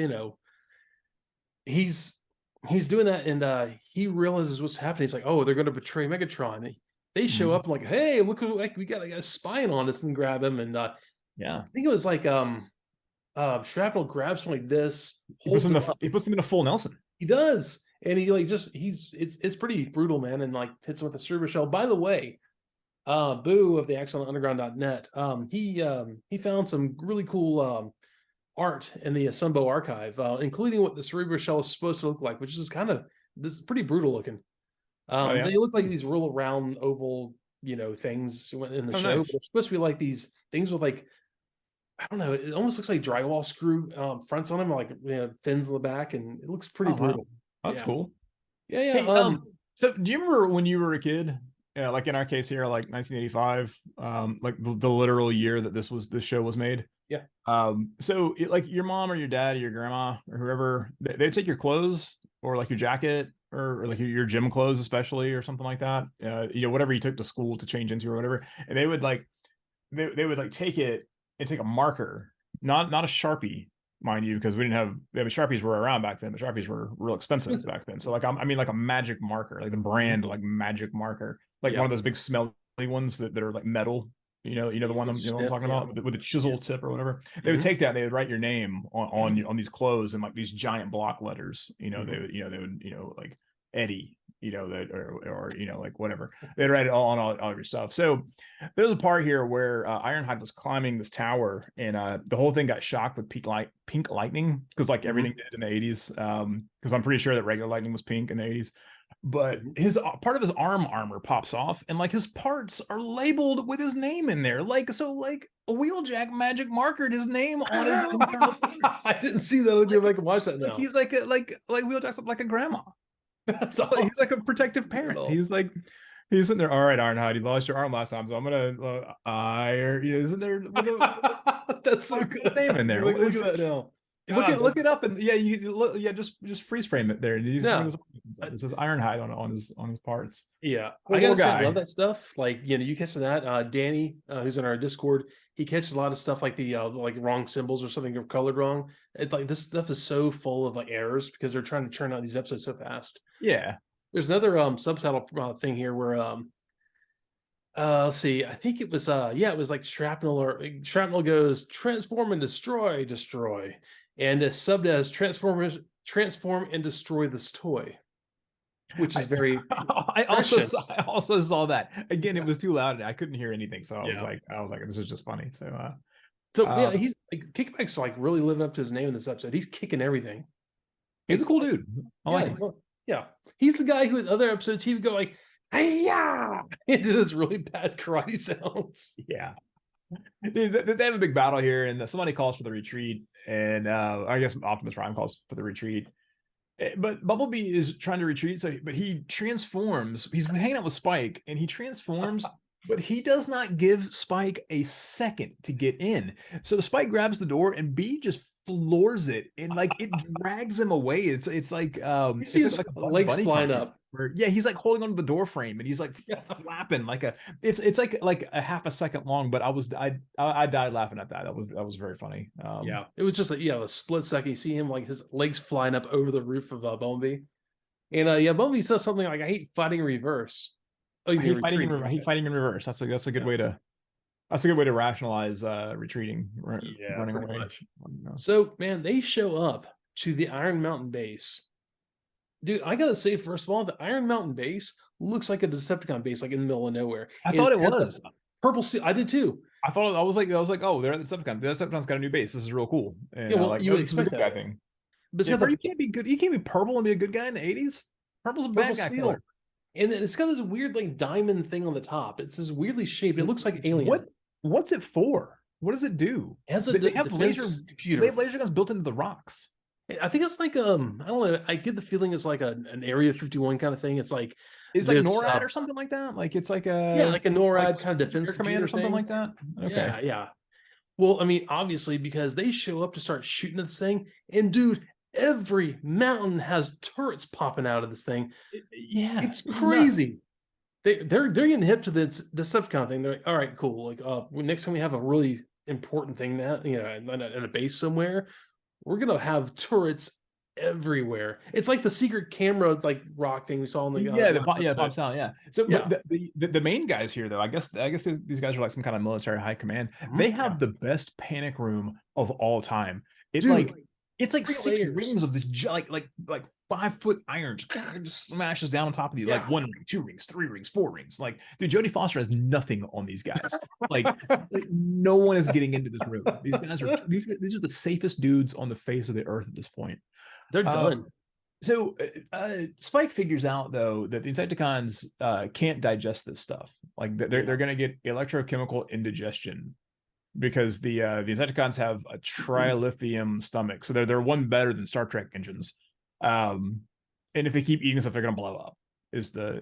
he's doing that, and he realizes what's happening. He's like, oh, they're going to betray Megatron. They show up and like, hey, look, we got a guy spying on us, and grab him. And yeah, I think it was like Shrapnel grabs him like this. He puts him in a full Nelson. He does, and he like it's pretty brutal, man, and like hits him with a cerebral shell. By the way, Boo of the AxalonUnderground.net, he found some really cool art in the Sunbow archive, including what the cerebral shell is supposed to look like, which is this is pretty brutal looking. They look like these real round oval, things in the show. Nice. But they're supposed to be like these things with like, I don't know, it almost looks like drywall screw fronts on them, like fins on the back, and it looks pretty brutal. Wow. That's cool. Yeah. Hey, so do you remember when you were a kid? Yeah, like in our case here, like 1985, like the literal year that this show was made. Yeah. So like your mom or your dad or your grandma or whoever, they'd take your clothes or like your jacket or like your gym clothes, especially, or something like that. Whatever you took to school to change into or whatever, and they would like take it and take a marker, not a Sharpie, mind you, because we didn't have, Sharpies were around back then, but Sharpies were real expensive back then. So like I mean like a magic marker, like the brand like magic marker, like one of those big smelly ones that are like metal. The one I'm talking about with the chisel tip or whatever. They would take that and they would write your name on these clothes in like these giant block letters. They would like Eddie, that or like whatever. They'd write it all on all of your stuff. So there's a part here where Ironhide was climbing this tower, and the whole thing got shocked with pink lightning, because like everything did in the 80s. Because I'm pretty sure that regular lightning was pink in the 80s. But his part of his arm armor pops off, and like his parts are labeled with his name in there. Like a Wheeljack magic markered his name on his internal parts. I didn't see that. I can watch that now. He's like Wheeljack's like a grandma. That's awesome. He's like a protective parent. He's sitting there. All right, Ironhide, you lost your arm last time, so I'm gonna iron. Isn't there? That's so good. His name in there. Look at that now. Look it up, and just freeze frame it there. It says Ironhide on his parts. Yeah, I gotta say, I love that stuff. Like you catch that. Danny, who's in our Discord, he catches a lot of stuff like the like wrong symbols or something colored wrong. It's like this stuff is so full of like errors because they're trying to churn out these episodes so fast. Yeah, there's another subtitle thing here where let's see, I think it was it was like Shrapnel goes transform and destroy, and it's subbed as transform and destroy this toy, which is very I also saw that again. It was too loud and I couldn't hear anything, so I was like this is just funny. So So yeah, he's like Kickback's like really living up to his name in this episode. He's kicking everything. He's a cool like, dude. I like him. Yeah, he's the guy who in other episodes he would go like, "Hey-ya!" and do this really bad karate sounds. Yeah. They have a big battle here, and somebody calls for the retreat, and I guess Optimus Prime calls for the retreat. But Bumblebee is trying to retreat, but he transforms. He's hanging out with Spike, and he transforms, but he does not give Spike a second to get in. So Spike grabs the door, and B just floors it, and like it drags him away. It's like You see his like a legs Bunny flying cartoon. up. Yeah, he's like holding onto the door frame, and he's like flapping like it's like a half a second long. But I died laughing at that. That was very funny. Yeah, it was just like a split second. You see him like his legs flying up over the roof of Bumblebee, and Bumblebee says something like, "I hate fighting in reverse." Oh, I hate fighting in reverse. That's a good way to rationalize retreating, running away. So man, they show up to the Iron Mountain base. Dude, I gotta say, first of all, the Iron Mountain base looks like a Decepticon base, like in the middle of nowhere. I thought it was purple steel. I did too. I was like, oh, they're at the Decepticon. The Decepticon's got a new base. This is real cool. And yeah, well, you would expect that thing. But you can't be good. You can't be purple and be a good guy in the 80s. Purple's a bad guy color. And it's got this weird like diamond thing on the top. It's this weirdly shaped. It looks like alien. What's it for? What does it do? It has they have laser computer. They have laser guns built into the rocks. I think it's like I don't know. I get the feeling it's like an Area 51 kind of thing. It's like NORAD or something like that. Like it's like like a NORAD kind of defense command or something like that. Okay. Yeah. Well, I mean, obviously because they show up to start shooting at this thing, and dude, every mountain has turrets popping out of this thing. Yeah, it's crazy. They're getting hip to this Decepticon thing. They're like, all right, cool. Like, next time we have a really important thing that in a base somewhere, we're gonna have turrets everywhere. It's like the secret camera like rock thing we saw in the pops out. Yeah. So the main guys here though, I guess these guys are like some kind of military high command. They have the best panic room of all time. It's like 6 rings of the like 5-foot irons just smashes down on top of you like 1 ring, 2 rings, 3 rings, 4 rings. Like, dude, Jodie Foster has nothing on these guys. like no one is getting into this room. These guys are these are the safest dudes on the face of the earth at this point. They're done. So Spike figures out though that the Insecticons can't digest this stuff. Like they're going to get electrochemical indigestion because the Insecticons have a trilithium stomach, so they're one better than Star Trek engines. And if they keep eating stuff, they're gonna blow up. Is the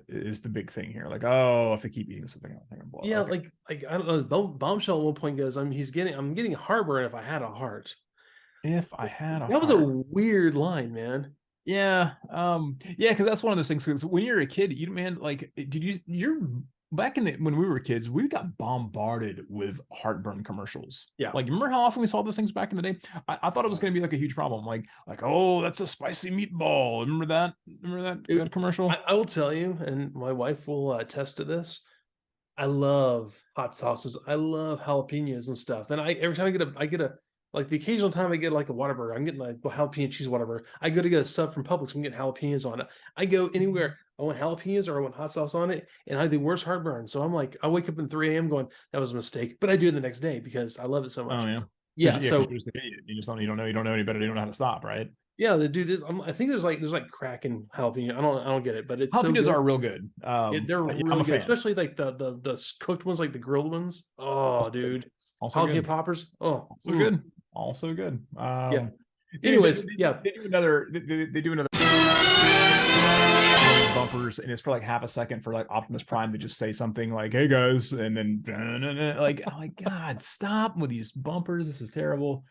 big thing here? Like, oh, if they keep eating something, they're gonna blow up. Yeah, okay. like I don't know. Bombshell at one point goes, I'm getting heartburn if I had a heart. If I had a that was a weird line, man. Yeah, because that's one of those things. Because when you're a kid, you're back when we were kids, we got bombarded with heartburn commercials. Yeah, like remember how often we saw those things back in the day? I thought it was going to be like a huge problem. Like oh, that's a spicy meatball. Remember that commercial? I will tell you, and my wife will attest to this. I love hot sauces. I love jalapenos and stuff. And every time I get a like the occasional time I get like a Whataburger, I'm getting like a jalapeno cheese Whataburger. I go to get a sub from Publix, I'm getting jalapenos on it. I go anywhere, I want jalapenos or I want hot sauce on it, and I have the worst heartburn. So I'm like, I wake up at 3 a.m. going, that was a mistake. But I do it the next day because I love it so much. Oh yeah. Yeah. So you don't know any better. You don't know how to stop, right? Yeah, the dude is. I think there's like crack in jalapeno. I don't get it, but it's jalapenos so are real good. They're really good, especially like the cooked ones, like the grilled ones. Oh, dude, jalapeno poppers. Oh, so good. Also good. Yeah. Anyways, they do another bumpers, and it's for like half a second for like Optimus Prime to just say something like, "Hey guys," and then like, oh my god, stop with these bumpers. This is terrible.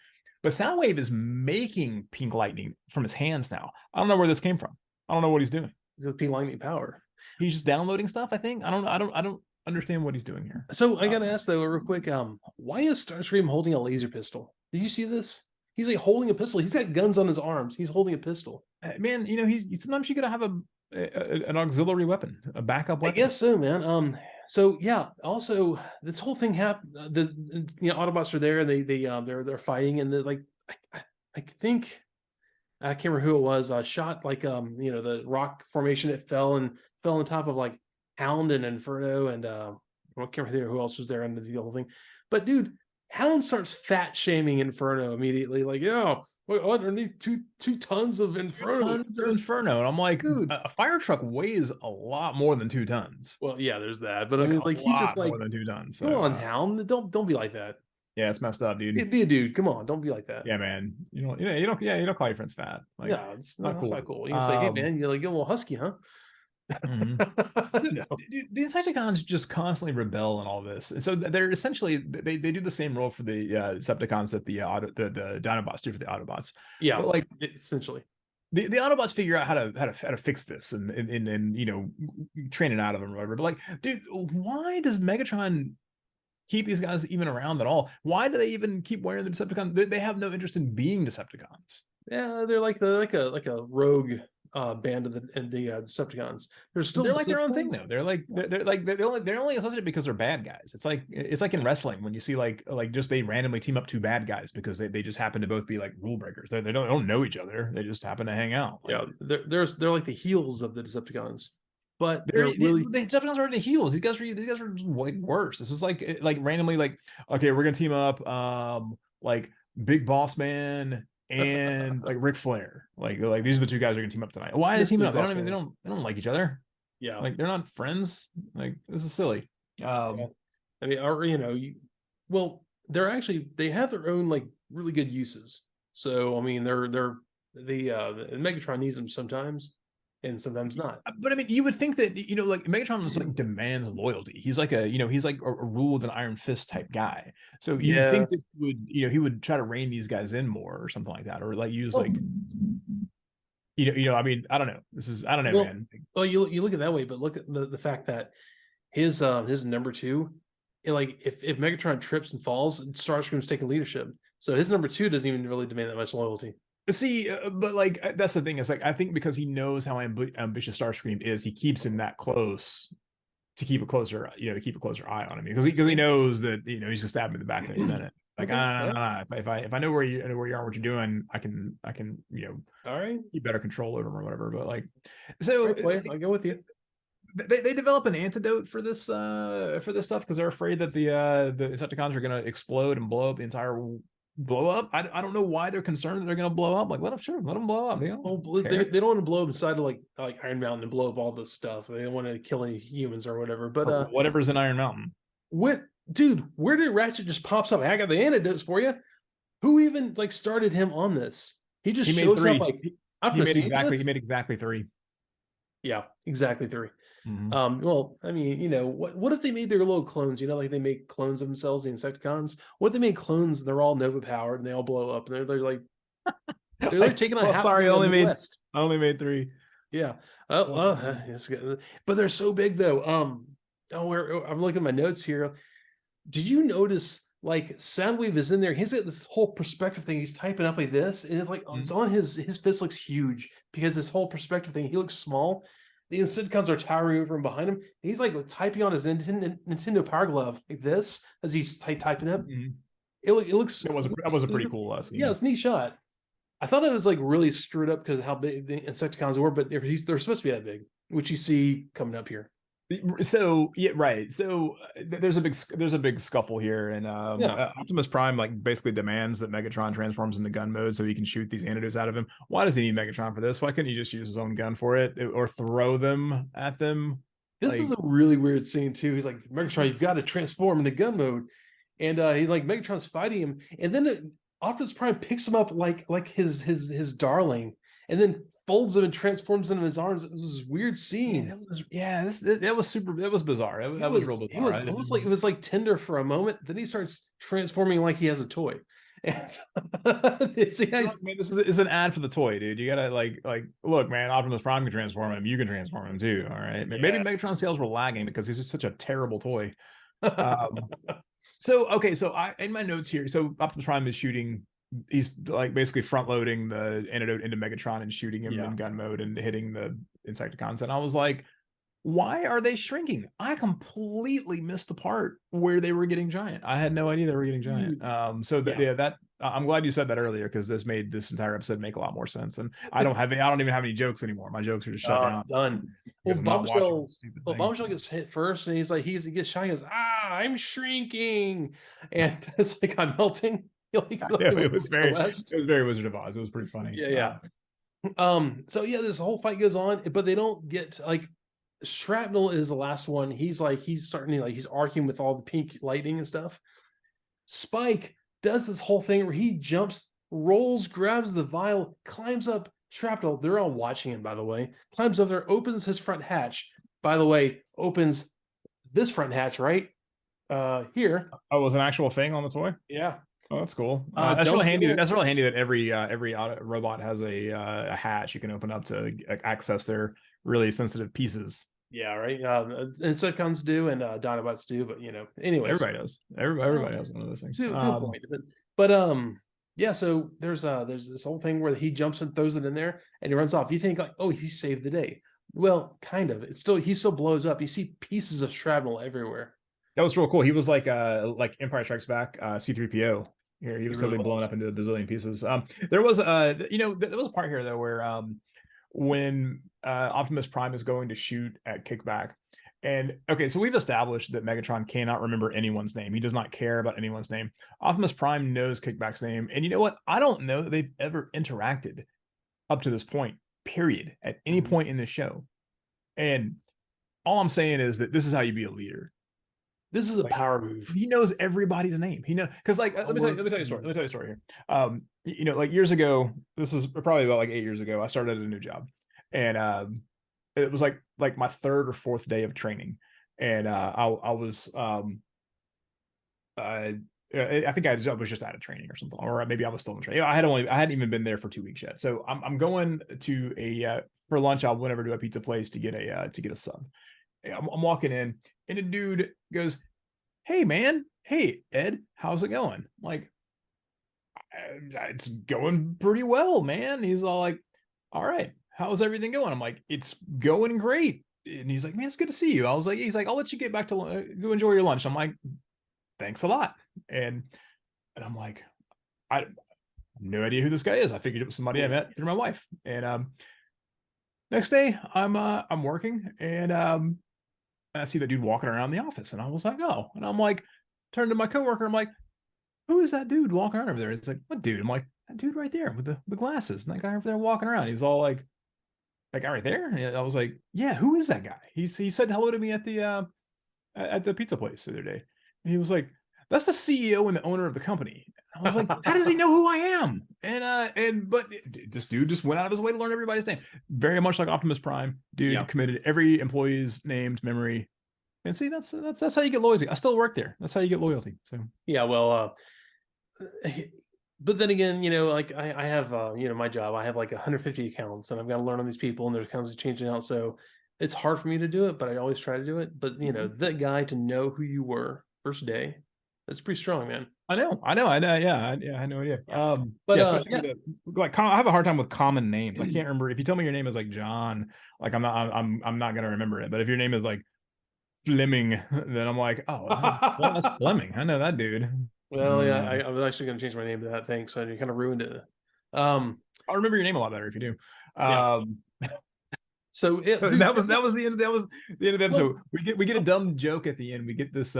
But Soundwave is making pink lightning from his hands now. I don't know where this came from. I don't know what he's doing. He's got pink lightning power. He's just downloading stuff, I think. I don't understand what he's doing here. So I gotta ask though, real quick, why is Starscream holding a laser pistol? Did you see this? He's like holding a pistol. He's got guns on his arms. He's holding a pistol. Man, he's sometimes you gotta have an auxiliary weapon, a backup weapon. I guess so, man. So yeah. Also, this whole thing happened. Autobots are there, and they're fighting, and they're like, I think I can't remember who it was. Shot like the rock formation that fell on top of like Hound and Inferno, and I can't remember who else was there under the whole thing. But dude, Hound starts fat shaming Inferno immediately, like, underneath two tons of Inferno. Tons of Inferno, and I'm like, Dude. a fire truck weighs a lot more than 2 tons. Well, yeah, there's that, but I Like mean, a it's like he just lot like, more than 2 tons. come So on, Hound, don't be like that. yeah, it's messed up, dude. Be a dude. Come on, don't be like that. Yeah, man. You don't call your friends fat. Like, Yeah, it's not that's cool. not cool. You can say, hey man, you like get a little husky, huh? Mhm. No. The Insecticons just constantly rebel in all this, and so they're essentially they do the same role for the Decepticons that the Dinobots do for the Autobots. Yeah, But like essentially. the Autobots figure out how to fix this and train it out of them or whatever. But like, dude, why does Megatron keep these guys even around at all? Why do they even keep wearing the Decepticons? They have no interest in being Decepticons. Yeah, they're like a rogue band of the Decepticons. They're still They're like their own thing Decepticons. though. They're only associated because they're bad guys. It's like in wrestling when you see like just they randomly team up two bad guys because they just happen to both be like rule breakers. They don't know each other. They just happen to hang out. Like, Yeah, they're like the heels of the Decepticons, but they're they're really the Decepticons are the heels. These guys are just way worse. This is like randomly like, okay, we're gonna team up like Big Boss Man and like Ric Flair. Like these are the two guys who are gonna team up tonight. Why are they teaming up? They don't like each other. yeah. Like they're not friends. Like this is silly. Yeah. I mean, or well, they have their own like really good uses. So I mean, the Megatron needs them sometimes, and sometimes not. But I mean, you would think that like Megatron was like demands loyalty. He's like he's like a rule with an iron fist type guy. So you'd think that he would try to rein these guys in more or something like that, or like use like I mean, I don't know. I don't know, well, man. Well, you look at it that way, but look at the fact that his number two, like if Megatron trips and falls, Starscream's taking leadership. So his number two doesn't even really demand that much loyalty. See, but like that's the thing. It's like I think because he knows how ambitious Starscream is, he keeps him that close to keep a closer, to keep a closer eye on him because he knows that he's gonna stab him in the back in a minute. Like, okay, if I know where you are, what you're doing, I can all right, keep better control over him or whatever. But like, so right, I'll go with you. They develop an antidote for this stuff because they're afraid that the Insecticons are gonna explode and blow up the entire blow up. I don't know why they're concerned that they're gonna blow up. Like, let them blow up. They don't want to blow up inside of like Iron Mountain and blow up all this stuff. They don't want to kill any humans or whatever. But whatever's in Iron Mountain. Dude, where did Ratchet just pops up? I got the antidotes for you. Who even like started him on this? He shows up like he made exactly 3. Yeah, exactly 3. Mm-hmm. Well, I mean, what if they made their little clones? Like they make clones of themselves, the Insecticons. What if they made clones and they're all Nova powered and they all blow up and they're like taking on. Sorry, I only made 3. Yeah. It's good. But they're so big though. I'm looking at my notes here. Did you notice like Soundwave is in there? He's got this whole perspective thing. He's typing up like this, and it's like it's on his fist looks huge because this whole perspective thing. He looks small. The Insecticons are towering over him behind him. And he's like typing on his Nintendo Power Glove like this as he's typing up. Mm-hmm. It looks. That was a pretty cool scene. Yeah, it's a neat shot. I thought it was like really screwed up because of how big the Insecticons were, but they're supposed to be that big, which you see coming up here. So yeah, right. So there's a big scuffle here, and Optimus Prime like basically demands that Megatron transforms into gun mode so he can shoot these antidotes out of him. Why does he need Megatron for this? Why couldn't he just use his own gun for it or throw them at them? This is a really weird scene too. He's like, Megatron, you've got to transform into gun mode, and he like Megatron's fighting him, and then Optimus Prime picks him up like his darling, and then folds him and transforms into his arms. It was this weird scene. That was super. That was bizarre. That was real bizarre. It was like tender for a moment. Then he starts transforming like he has a toy. And this is an ad for the toy, dude. You gotta like look, man. Optimus Prime can transform him. You can transform him too. All right. Yeah. Maybe Megatron sales were lagging because he's just such a terrible toy. So I in my notes here. So Optimus Prime is shooting. He's like basically front loading the antidote into Megatron and shooting him in gun mode and hitting the Insecticons. And I was like, why are they shrinking? I completely missed the part where they were getting giant. I had no idea they were getting giant. That I'm glad you said that earlier because this made this entire episode make a lot more sense. And I don't even have any jokes anymore. My jokes are just shut down. It's done. Well, because I'm not watching Bombshell, this stupid well, thing. Bombshell gets hit first, and he gets shot. He goes, I'm shrinking, and it's like I'm melting. Like, I like know, the West. it was very Wizard of Oz. It was pretty funny. Yeah, yeah. So yeah, this whole fight goes on, but they don't get like Shrapnel is the last one. He's starting to, like, he's arguing with all the pink lightning and stuff. Spike does this whole thing where he jumps, rolls, grabs the vial, climbs up. Shrapnel, they're all watching him, by the way, climbs up there, opens his front hatch. By the way, opens this front hatch right here. Oh, it was an actual thing on the toy. Yeah. Oh, that's cool. That's really handy. Little... That's really handy that every robot has a hatch you can open up to access their really sensitive pieces. Yeah, right. Insecticons do, and Dinobots do, but anyways, everybody does. Everybody has one of those things. To a point, but yeah. So there's this whole thing where he jumps and throws it in there, and he runs off. You think like, oh, he saved the day. Well, kind of. He still blows up. You see pieces of shrapnel everywhere. That was real cool. He was like Empire Strikes Back, C-3PO. Here, he was totally blown up into a bazillion pieces. There was there was a part here though where when Optimus Prime is going to shoot at Kickback. And okay, so we've established that Megatron cannot remember anyone's name. He does not care about anyone's name. Optimus Prime knows Kickback's name. And you know what? I don't know that they've ever interacted up to this point, period, at any point in this show. And all I'm saying is that this is how you be a leader. This is a power move. He knows everybody's name. He knows, because like let me tell you a story. Let me tell you a story here. Like years ago, this is probably about like 8 years ago, I started a new job. And it was like my third or fourth day of training. And I was I think I was just out of training or something, or maybe I was still in training. I hadn't even been there for 2 weeks yet. So I'm going to a for lunch. I'll whenever to a pizza place to get a sub. I'm walking in, and a dude goes, "Hey man, hey Ed, how's it going?" I'm like, it's going pretty well, man. He's all like, "All right, how's everything going?" I'm like, "It's going great." And he's like, "Man, it's good to see you." I was like, he's like, "I'll let you get back to go enjoy your lunch." I'm like, "Thanks a lot." And I'm like, I have no idea who this guy is. I figured it was somebody I met through my wife. And next day I'm working, and I see that dude walking around the office, and I was like, "Oh," and I'm like, turned to my coworker, I'm like, "Who is that dude walking around over there?" It's like, "What dude?" I'm like, "That dude right there with the glasses, and that guy over there walking around." He's all like, "That guy right there?" And I was like, "Yeah, who is that guy?" He said hello to me at the pizza place the other day, and he was like, "That's the CEO and the owner of the company." I was like, "How does he know who I am?" But this dude just went out of his way to learn everybody's name. Very much like Optimus Prime, dude committed every employee's name to memory. And see, that's how you get loyalty. I still work there. That's how you get loyalty. So yeah, well, but then again, like I have my job. I have like 150 accounts, and I've got to learn on these people, and there's constantly changing out. So it's hard for me to do it, but I always try to do it. But that guy to know who you were first day, that's pretty strong, man. I know. Yeah, I had no idea. But especially I have a hard time with common names. I can't remember. If you tell me your name is like John, like I'm not gonna remember it. But if your name is like Fleming, then I'm like, "Oh, well, that's Fleming. I know that dude." Well, yeah, I was actually gonna change my name to that thing, so you kind of ruined it. I'll remember your name a lot better if you do. So that was the end. That was the end of the episode. We get a dumb joke at the end. We get this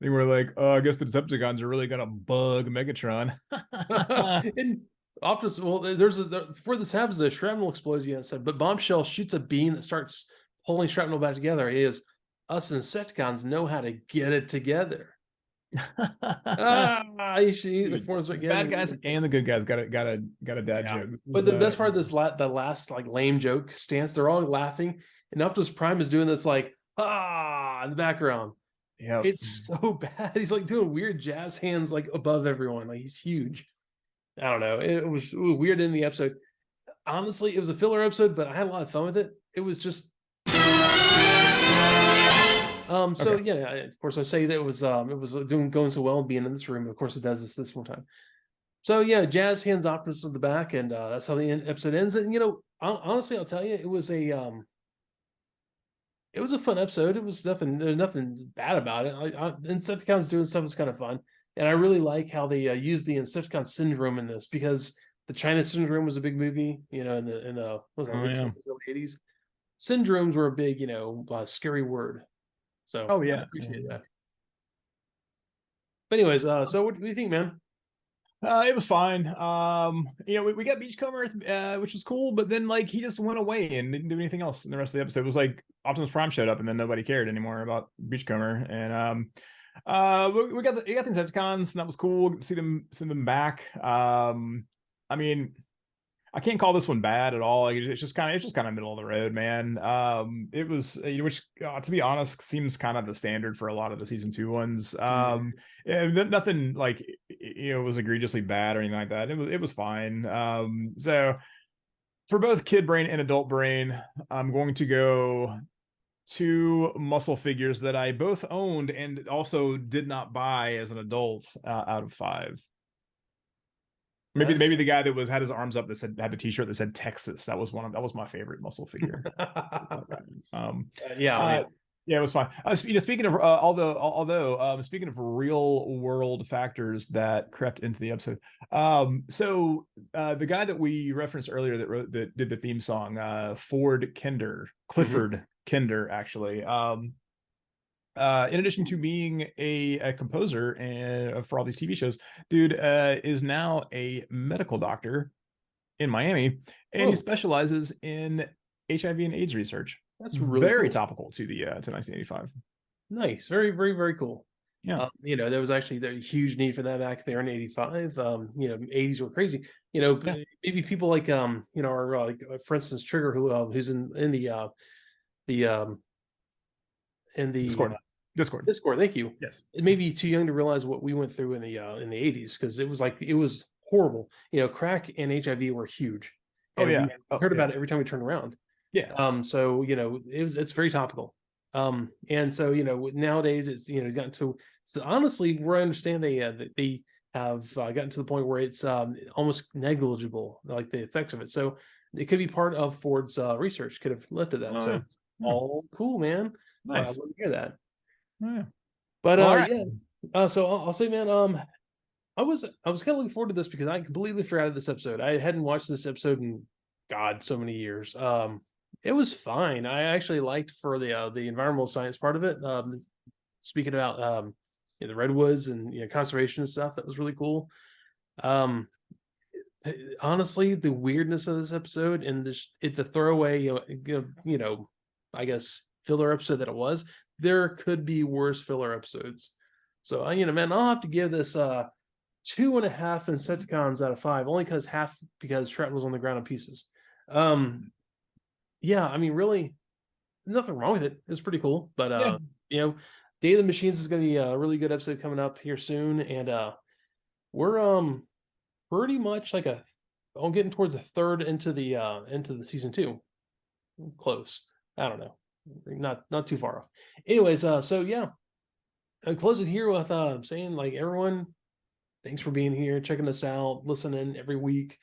they were like, "Oh, I guess the Decepticons are really gonna bug Megatron." And Optimus, well, before this happens, the shrapnel explodes. Yeah, said, but Bombshell shoots a beam that starts pulling shrapnel back together. Us Insecticons know how to get it together. Bad guys and the good guys got a dad joke. But the best part of this, the last like lame joke stance, they're all laughing, and Optimus Prime is doing this like in the background. Yeah, it's so bad. He's like doing weird jazz hands like above everyone. Like he's huge. I don't know. It was weird in the episode. Honestly, it was a filler episode, but I had a lot of fun with it. It was just so yeah, of course I say that it was going so well being in this room. Of course it does this one time. So yeah, Jazz hands Optimus in the back, and that's how the episode ends. And honestly, I'll tell you, it was a fun episode. It was there's nothing bad about it. Insecticon's doing stuff that's kind of fun, and I really like how they used the Insecticon Syndrome in this, because the China Syndrome was a big movie, in the late 80s. syndromes were a big, scary word. So Oh I yeah. appreciate that. But anyways, so what do you think, man? It was fine. We got Beachcomber, which was cool, but then like he just went away and didn't do anything else in the rest of the episode. It was like Optimus Prime showed up and then nobody cared anymore about Beachcomber. And we got the Insecticons, and that was cool. See them back. I mean, I can't call this one bad at all. Like, it's just kind of middle of the road, man. It was, which to be honest seems kind of the standard for a lot of the season 2 ones. Nothing like was egregiously bad or anything like that. It was fine. So for both kid brain and adult brain, I'm going to go 2 muscle figures that I both owned and also did not buy as an adult out of 5. Maybe the guy that had his arms up that had the T-shirt that said Texas. That was my favorite muscle figure. Yeah, man. Yeah, it was fine. Speaking of speaking of real world factors that crept into the episode, the guy that we referenced earlier that did the theme song, Clifford Kinder, actually. In addition to being a composer and for all these TV shows, dude is now a medical doctor in Miami, and he specializes in HIV and AIDS research. That's really very cool. Topical to 1985. Nice, very, very, very cool. Yeah, there was actually a huge need for that back there in '85. 80s were crazy. Maybe people like our for instance Trigger, who's in the Discord. Discord. Thank you. Yes. It may be too young to realize what we went through in the '80s, because it was horrible. Crack and HIV were huge. And we heard about it every time we turned around. Yeah. So it's very topical. And so nowadays it's gotten to, so honestly, where I understand they have gotten to the point where it's almost negligible, like the effects of it. So it could be part of Ford's research, could have led to that. So all cool, man. Nice. I love to hear that. Yeah. But so I'll say, man, I was kind of looking forward to this because I completely forgot of this episode. I hadn't watched this episode in so many years. It was fine. I actually liked for the environmental science part of it. Speaking about the redwoods and conservation and stuff, that was really cool. Honestly, the weirdness of this episode and the throwaway, I guess filler episode that it was, there could be worse filler episodes. So man, I'll have to give this 2.5 Insecticons out of 5, only because shrapnel's on the ground in pieces. Yeah, I mean, really, nothing wrong with it. It's pretty cool. But Day of the Machines is going to be a really good episode coming up here soon, and we're pretty much like I'm getting towards the third into the season 2. Close. I don't know, not too far off. Anyways, so yeah, I'll close it here with saying, like, everyone, thanks for being here, checking us out, listening every week.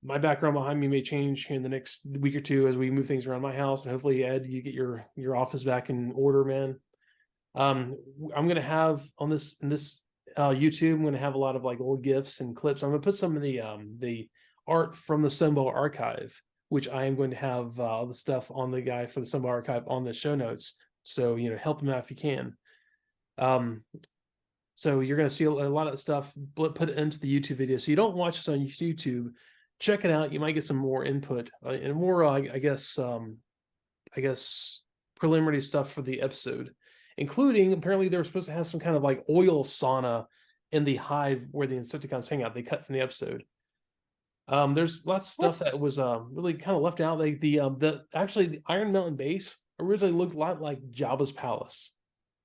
My background behind me may change here in the next week or two as we move things around my house, and hopefully, Ed, you get your office back in order, man. I'm gonna have on this YouTube, I'm gonna have a lot of like old GIFs and clips. I'm gonna put some of the art from the Sunbow archive, which I am going to have all the stuff on the guy for the Sunbow archive on the show notes. So help him out if you can. So you're going to see a lot of the stuff put into the YouTube video. So you don't watch this on YouTube, check it out. You might get some more input and more, I guess, preliminary stuff for the episode, including apparently they were supposed to have some kind of like oil sauna in the hive where the Insecticons hang out. They cut from the episode. There's lots of stuff that was really kind of left out. Like the Iron Mountain base originally looked a lot like Jabba's palace.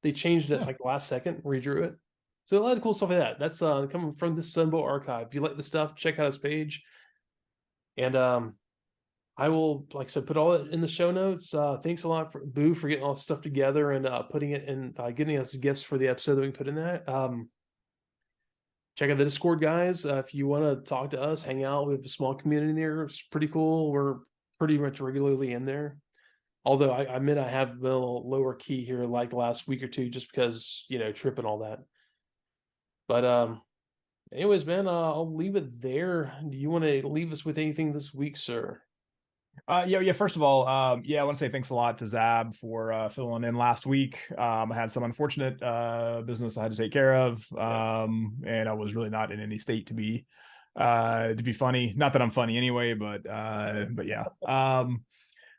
They changed it like last second, redrew it. So a lot of cool stuff like that. That's coming from the Sunbow archive. If you like the stuff, check out his page. And I will, like I said, put all it in the show notes. Thanks a lot for Boo for getting all this stuff together and putting it in, getting us gifts for the episode that we put in that. Check out the Discord, guys. If you want to talk to us, hang out. We have a small community there. It's pretty cool. We're pretty much regularly in there. Although I admit I have been a little lower key here like the last week or two just because, trip and all that. But anyways, man, I'll leave it there. Do you want to leave us with anything this week, sir? Yeah. First of all, yeah, I want to say thanks a lot to Zab for filling in last week. I had some unfortunate business I had to take care of, and I was really not in any state to be funny. Not that I'm funny anyway, but yeah.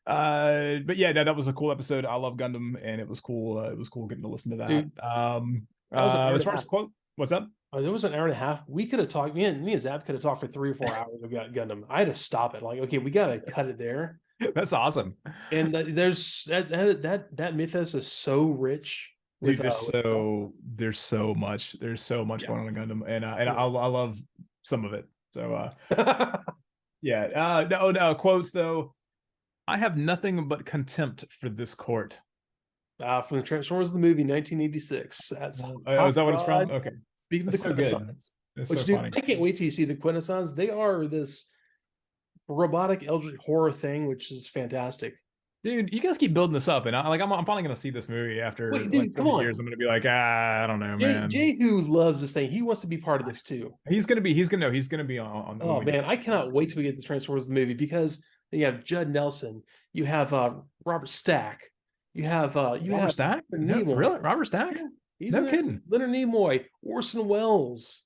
But yeah, that was a cool episode. I love Gundam, and it was cool. It was cool getting to listen to that. Dude, that was an hour As and a far as half. quote, what's up? There was an hour and a half. We could have talked. Me and Zap could have talked for 3 or 4 hours about Gundam. I had to stop it. Like, okay, we got to cut it there. That's awesome. And there's that mythos is so rich. Dude, With, there's so much going on in Gundam, and I love some of it. So yeah. No quotes though. I have nothing but contempt for this court. From the Transformers the movie 1986. That's is that what it's from? Okay, speaking of the so good. It's so funny. I can't wait till you see the Quintessons. They are this robotic eldritch horror thing, which is fantastic. Dude, you guys keep building this up, and I'm finally gonna see this movie after Dude, come on. years. I'm gonna be like, I don't know, man. Jehu loves this thing. He wants to be part of this too. He's gonna be on the oh movie. Man, I cannot wait till we get the Transformers the movie, because you have Judd Nelson, you have Robert Stack, you have Robert Stack? No, really? Robert Stack? Yeah, he's no kidding. Leonard Nimoy, Orson Welles.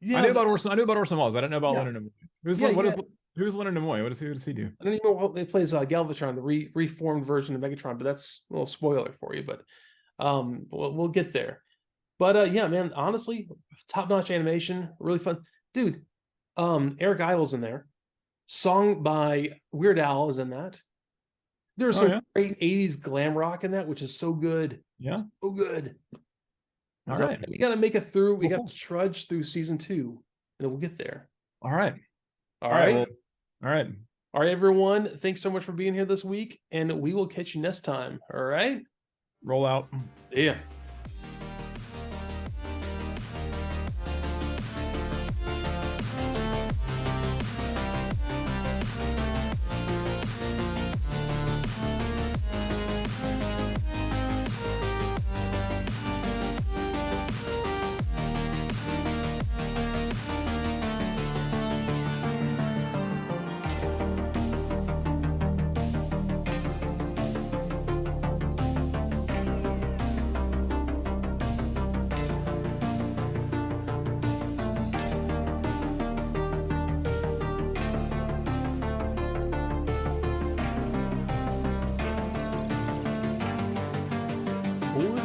I knew about Orson Welles. I didn't know about Leonard Nimoy. Who's Leonard Nimoy? What does he do? I don't even know. It plays Galvatron, the reformed version of Megatron, but that's a little spoiler for you. But we'll get there. But yeah, man, honestly, top-notch animation, really fun, dude. Eric Idle's in there. Song by Weird Al is in that. There's some great 80s glam rock in that, which is so good. Yeah, so good. All right, we got to make it through. We got to trudge through season 2, and then we'll get there. All right. All right. Well, all right. All right, everyone. Thanks so much for being here this week, and we will catch you next time. All right. Roll out. Yeah.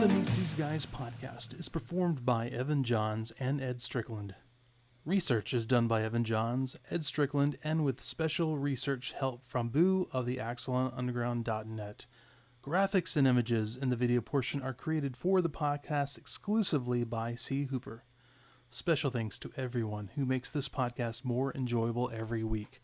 The Meets These Guys podcast is performed by Evan Johns and Ed Strickland. Research is done by Evan Johns, Ed Strickland, and with special research help from Boo of the AxalonUnderground.net. Graphics and images in the video portion are created for the podcast exclusively by C. Hooper. Special thanks to everyone who makes this podcast more enjoyable every week.